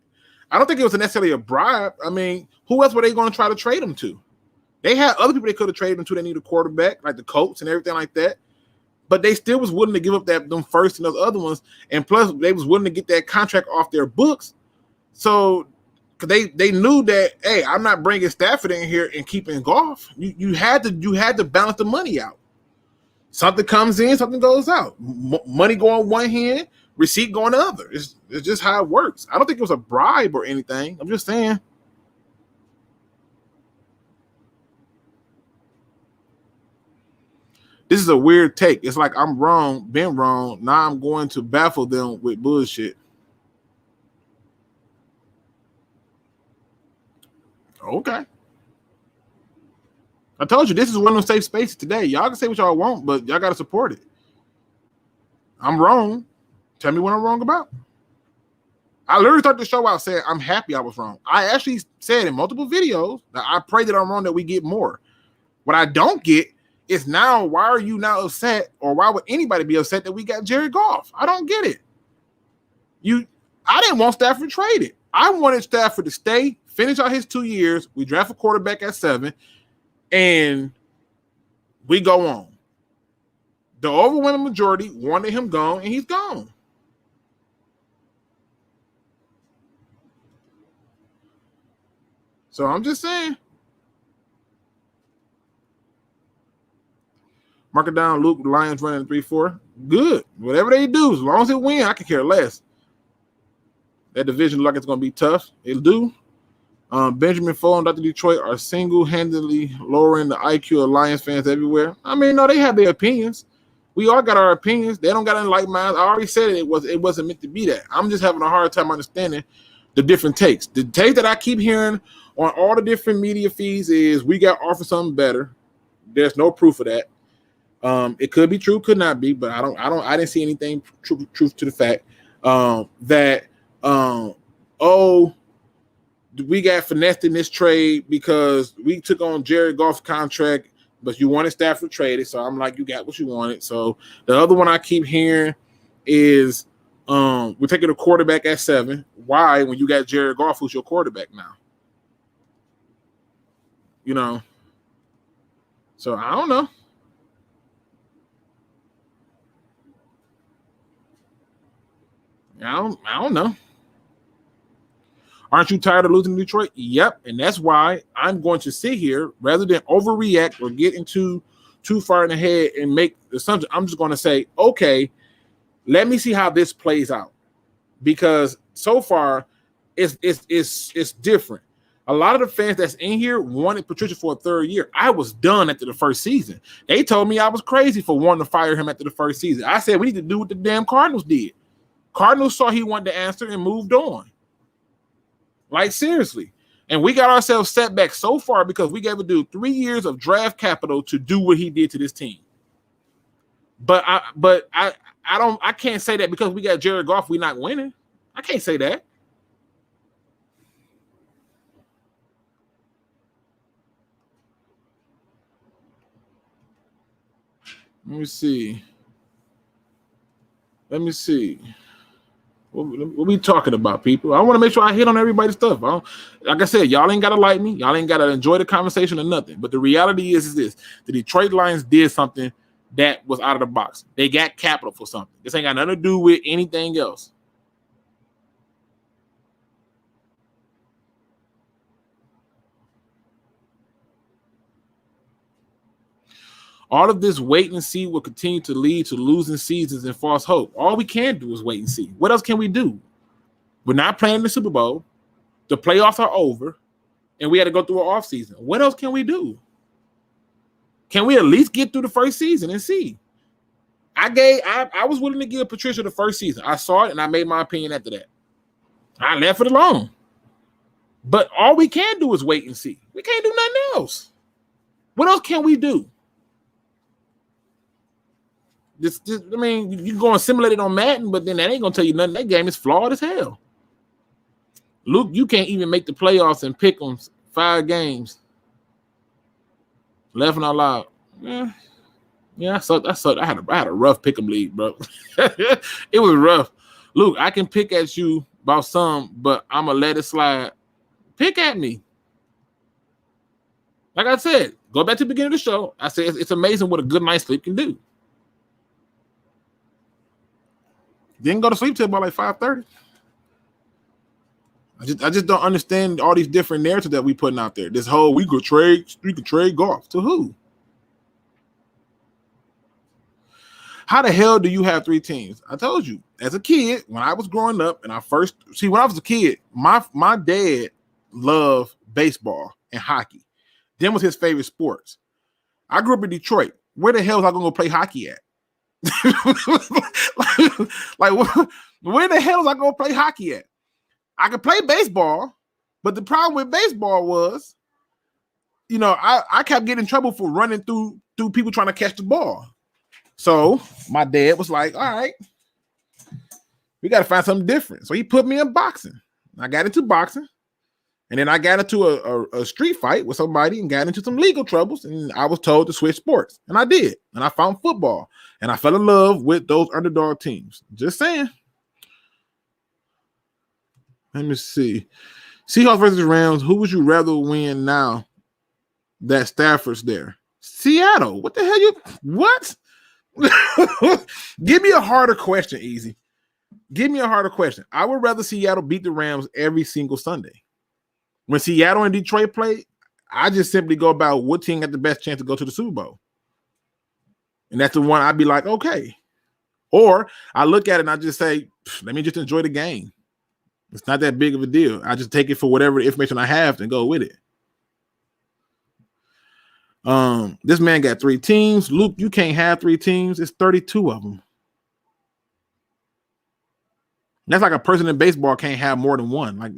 I don't think it was necessarily a bribe. I mean, who else were they going to try to trade him to? They had other people they could have traded into. They need a quarterback, like the Colts and everything like that. But they still was willing to give up them first and those other ones. And plus, they was willing to get that contract off their books. So, because they knew that, hey, I'm not bringing Stafford in here and keeping Goff. You had to balance the money out. Something comes in, something goes out. Money go on one hand, receipt go on the other. It's just how it works. I don't think it was a bribe or anything. I'm just saying. This is a weird take. It's like I'm wrong, been wrong. Now I'm going to baffle them with bullshit. Okay. I told you this is one of those safe spaces today. Y'all can say what y'all want, but y'all got to support it. I'm wrong. Tell me what I'm wrong about. I literally started the show out saying I'm happy I was wrong. I actually said in multiple videos that I pray that I'm wrong, that we get more. What I don't get is now, why are you now upset, or why would anybody be upset that we got Jared Goff? I don't get it. I didn't want Stafford traded. I wanted Stafford to stay, finish out his 2 years. We draft a quarterback at 7, and we go on. The overwhelming majority wanted him gone, and he's gone. So I'm just saying. Mark it down, Luke. Lions running 3-4. Good. Whatever they do, as long as it win, I can care less. That division look like it's going to be tough. It'll do. Benjamin Foe and Dr. Detroit are single-handedly lowering the IQ of Lions fans everywhere. I mean, no, they have their opinions. We all got our opinions. They don't got any like mine. I already said it wasn't meant to be that. I'm just having a hard time understanding the different takes. The take that I keep hearing on all the different media feeds is we got offered something better. There's no proof of that. It could be true, could not be, but I didn't see anything truth to the fact we got finessed in this trade because we took on Jared Goff's contract, but you wanted Stafford traded. So I'm like, you got what you wanted. So the other one I keep hearing is we're taking a quarterback at 7. Why? When you got Jared Goff, who's your quarterback now? You know. So I don't know. I don't know. Aren't you tired of losing to Detroit? Yep, and that's why I'm going to sit here rather than overreact or get into too far in the head and make assumptions. I'm just going to say, okay, let me see how this plays out, because so far it's different. A lot of the fans that's in here wanted Patricia for a 3rd year. I was done after the first season. They told me I was crazy for wanting to fire him after the first season. I said we need to do what the damn Cardinals did. Cardinals saw he wanted to answer and moved on. Like, seriously. And we got ourselves set back so far because we gave a dude 3 years of draft capital to do what he did to this team. But I can't say that because we got Jared Goff, we're not winning. I can't say that. Let me see. What we talking about, people? I want to make sure I hit on everybody's stuff. Like I said, y'all ain't got to like me. Y'all ain't got to enjoy the conversation or nothing. But the reality is this. The Detroit Lions did something that was out of the box. They got capital for something. This ain't got nothing to do with anything else. All of this wait and see will continue to lead to losing seasons and false hope. All we can do is wait and see. What else can we do? We're not playing the Super Bowl. The playoffs are over, and we had to go through an offseason. What else can we do? Can we at least get through the first season and see? I was willing to give Patricia the first season. I saw it, and I made my opinion after that. I left it alone. But all we can do is wait and see. We can't do nothing else. What else can we do? I mean, you can go and simulate it on Madden, but then that ain't gonna tell you nothing. That game is flawed as hell. Luke, you can't even make the playoffs and pick them 5 games. Laughing out loud. Yeah, I sucked. I had a rough pick 'em league, bro. It was rough. Luke, I can pick at you about some, but I'm gonna let it slide. Pick at me. Like I said, go back to the beginning of the show. I said it's amazing what a good night's sleep can do. Didn't go to sleep till about like 5:30. I just don't understand all these different narratives that we putting out there. This whole we could trade Goff to who? How the hell do you have 3 teams? I told you, as a kid, when I was growing up, and when I was a kid, my dad loved baseball and hockey. Them was his favorite sports. I grew up in Detroit. Where the hell was I gonna go play hockey at? like where the hell is I gonna play hockey at? I could play baseball, but the problem with baseball was, I kept getting in trouble for running through people trying to catch the ball. So my dad was like, all right, we got to find something different. So he put me in boxing. I got into boxing, and then I got into a street fight with somebody and got into some legal troubles, and I was told to switch sports, and I did. And I found football, and I fell in love with those underdog teams. Just saying. Let me see. Seahawks versus Rams. Who would you rather win now that Stafford's there? Seattle. What the hell what? Give me a harder question, Easy. Give me a harder question. I would rather Seattle beat the Rams every single Sunday. When Seattle and Detroit play, I just simply go about what team got the best chance to go to the Super Bowl. And that's the one I'd be like, okay. Or I look at it and I just say, let me just enjoy the game. It's not that big of a deal. I just take it for whatever information I have and go with it. This man got 3 teams. Luke, you can't have 3 teams. It's 32 of them. That's like a person in baseball can't have more than one. Like,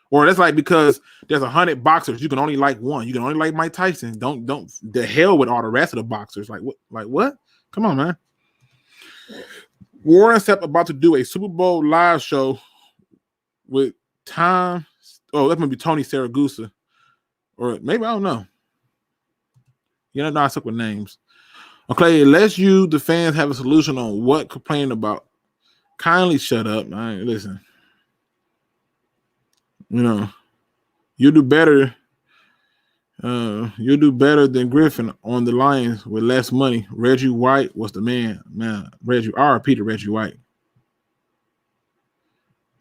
or that's like because there's 100 boxers, you can only like one. You can only like Mike Tyson. Don't the hell with all the rest of the boxers. Like what? Like what? Come on, man. Warren Sapp about to do a Super Bowl live show with Tom. Oh, that's gonna be Tony Saragusa, or maybe I don't know. You know, I suck with names. Okay, let's you, the fans, have a solution on what complaining about. Kindly shut up. Listen. You know, you do better. You do better than Griffin on the Lions with less money. Reggie White was the man. RP to Reggie White.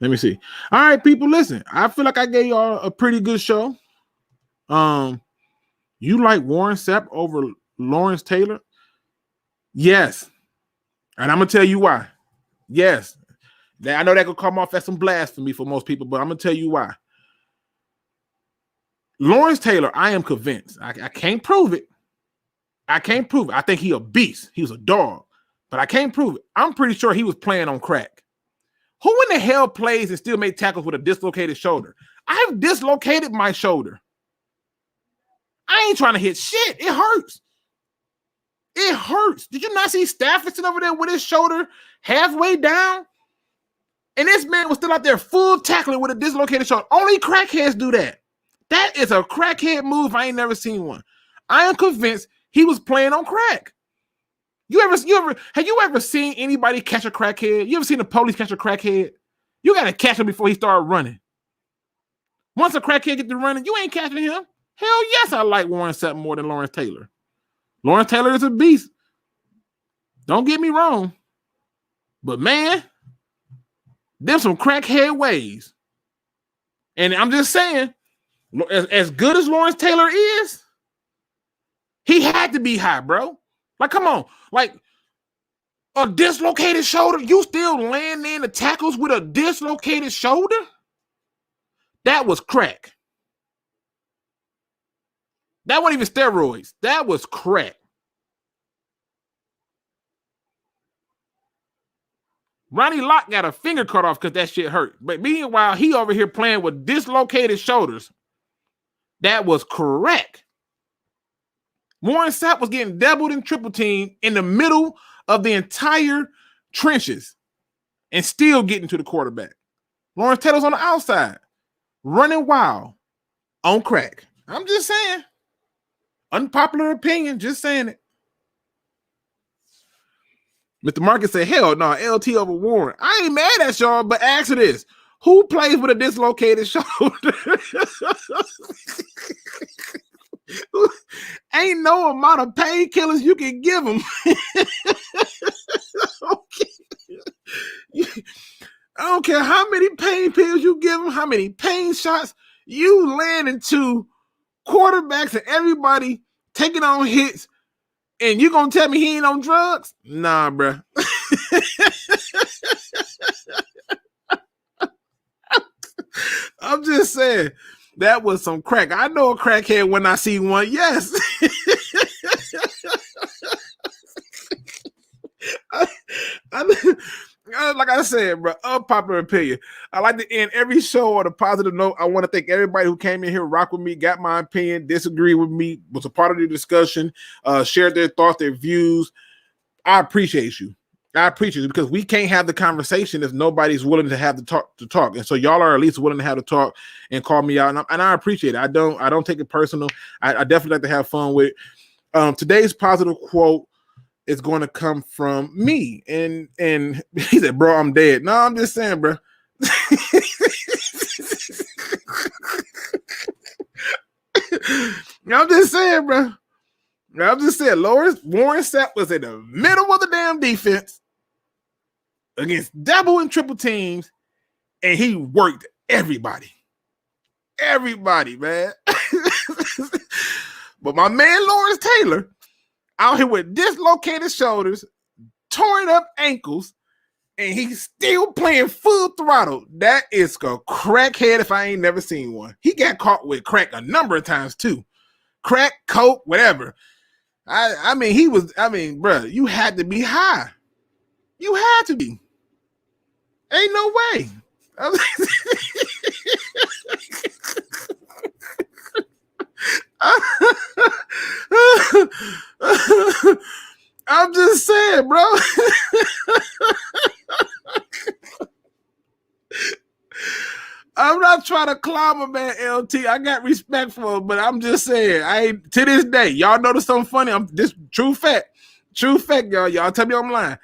Let me see. All right, people, listen. I feel like I gave y'all a pretty good show. You like Warren Sapp over Lawrence Taylor? Yes. And I'm going to tell you why. Yes. I know that could come off as some blasphemy for most people, but I'm going to tell you why. Lawrence Taylor, I am convinced. I can't prove it. I think he a beast. He was a dog, but I can't prove it. I'm pretty sure he was playing on crack. Who in the hell plays and still make tackles with a dislocated shoulder? I've dislocated my shoulder. I ain't trying to hit shit. It hurts. It hurts. Did you not see Stafford sitting over there with his shoulder halfway down? And this man was still out there full tackling with a dislocated shoulder. Only crackheads do that. That is a crackhead move. I ain't never seen one. I am convinced he was playing on crack. Have you ever seen anybody catch a crackhead? You ever seen the police catch a crackhead? You got to catch him before he started running. Once a crackhead get to running, you ain't catching him. Hell yes, I like Warren Sapp more than Lawrence Taylor. Lawrence Taylor is a beast. Don't get me wrong. But man, there's some crackhead ways. And I'm just saying, as good as Lawrence Taylor is, he had to be high, bro. Like, come on. Like, a dislocated shoulder, you still laying in the tackles with a dislocated shoulder? That was crack. That wasn't even steroids. That was crack. Ronnie Lott got a finger cut off because that shit hurt. But meanwhile, he over here playing with dislocated shoulders. That was correct. Warren Sapp was getting doubled and triple teamed in the middle of the entire trenches and still getting to the quarterback. Lawrence Taylor's on the outside, running wild on crack. I'm just saying. Unpopular opinion, just saying it. Mr. Marcus said, hell no, LT over Warren. I ain't mad at y'all, but answer this. Who plays with a dislocated shoulder? Ain't no amount of painkillers you can give them. Okay. I don't care how many pain pills you give them, how many pain shots. You land into quarterbacks and everybody taking on hits, and you gonna tell me he ain't on drugs? Nah, bro. I'm just saying that was some crack. I know a crackhead when I see one. Yes. Like I said, bro, unpopular opinion. I like to end every show on a positive note. I want to thank everybody who came in here, rock with me, got my opinion, disagreed with me, was a part of the discussion, shared their thoughts, their views. I appreciate you. I appreciate it because we can't have the conversation if nobody's willing to have the talk. And so y'all are at least willing to have the talk and call me out. And I appreciate it. I don't take it personal. I definitely like to have fun with it. Today's positive quote is going to come from me. And he said, bro, I'm dead. No, I'm just saying, bro. I'm just saying, bro. I'm just saying, Warren Sapp was in the middle of the damn defense against double and triple teams, and he worked everybody. Everybody, man. But my man Lawrence Taylor, out here with dislocated shoulders, torn up ankles, and he's still playing full throttle. That is a crackhead if I ain't never seen one. He got caught with crack a number of times too. Crack, coke, whatever. I mean, bro, you had to be high. You had to be. Ain't no way. I'm just saying, bro. I'm not trying to climb a man, LT. I got respect for him, but I'm just saying, to this day, y'all notice something funny? I'm this true fact, y'all. Y'all tell me I'm lying.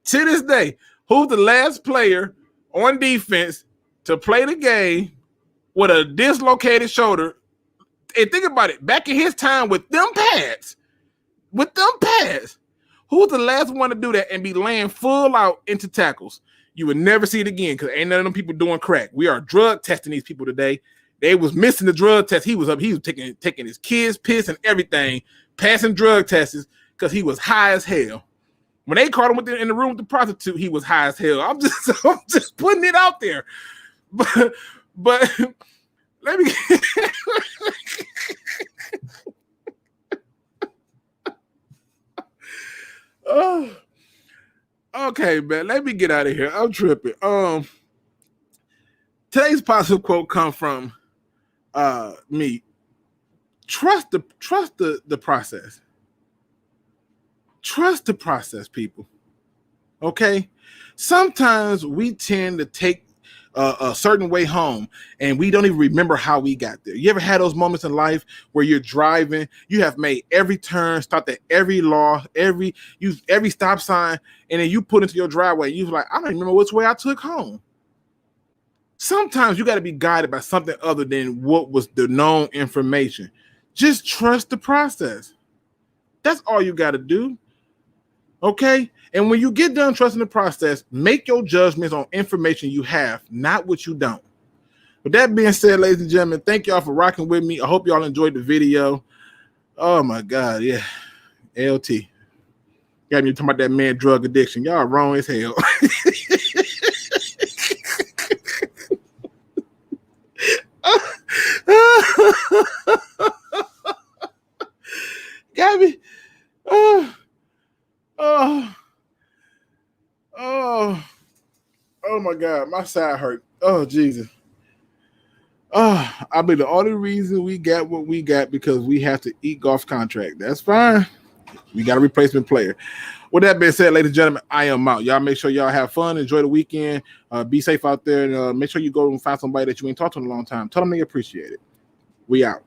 To this day, who's the last player on defense to play the game with a dislocated shoulder? And think about it, back in his time with them pads, who's the last one to do that and be laying full out into tackles? You would never see it again because ain't none of them people doing crack. We are drug testing these people today. They was missing the drug test. He was taking his kids' piss and everything, passing drug tests because he was high as hell. When they caught him in the room with the prostitute, he was high as hell. I'm just putting it out there. But let me oh. Okay, man. Let me get out of here. I'm tripping. Today's positive quote come from me. Trust the process. Trust the process, people. Okay? Sometimes we tend to take a certain way home and we don't even remember how we got there. You ever had those moments in life where you're driving, you have made every turn, stopped at every law, every stop sign, and then you put into your driveway and you're like, I don't remember which way I took home. Sometimes you got to be guided by something other than what was the known information. Just trust the process. That's all you got to do. Okay? And when you get done trusting the process, make your judgments on information you have, not what you don't. With that being said, ladies and gentlemen, thank y'all for rocking with me. I hope y'all enjoyed the video. Oh, my God. Yeah. LT. Got me talking about that man drug addiction. Y'all wrong as hell. Got me. Oh my God, my side hurt. Oh Jesus. I mean, the only reason we got what we got because we have to eat Goff's contract. That's fine. We got a replacement player. With that being said, ladies and gentlemen, I am out. Y'all make sure y'all have fun, enjoy the weekend, be safe out there, and make sure you go and find somebody that you ain't talked to in a long time. Tell them they appreciate it. We out.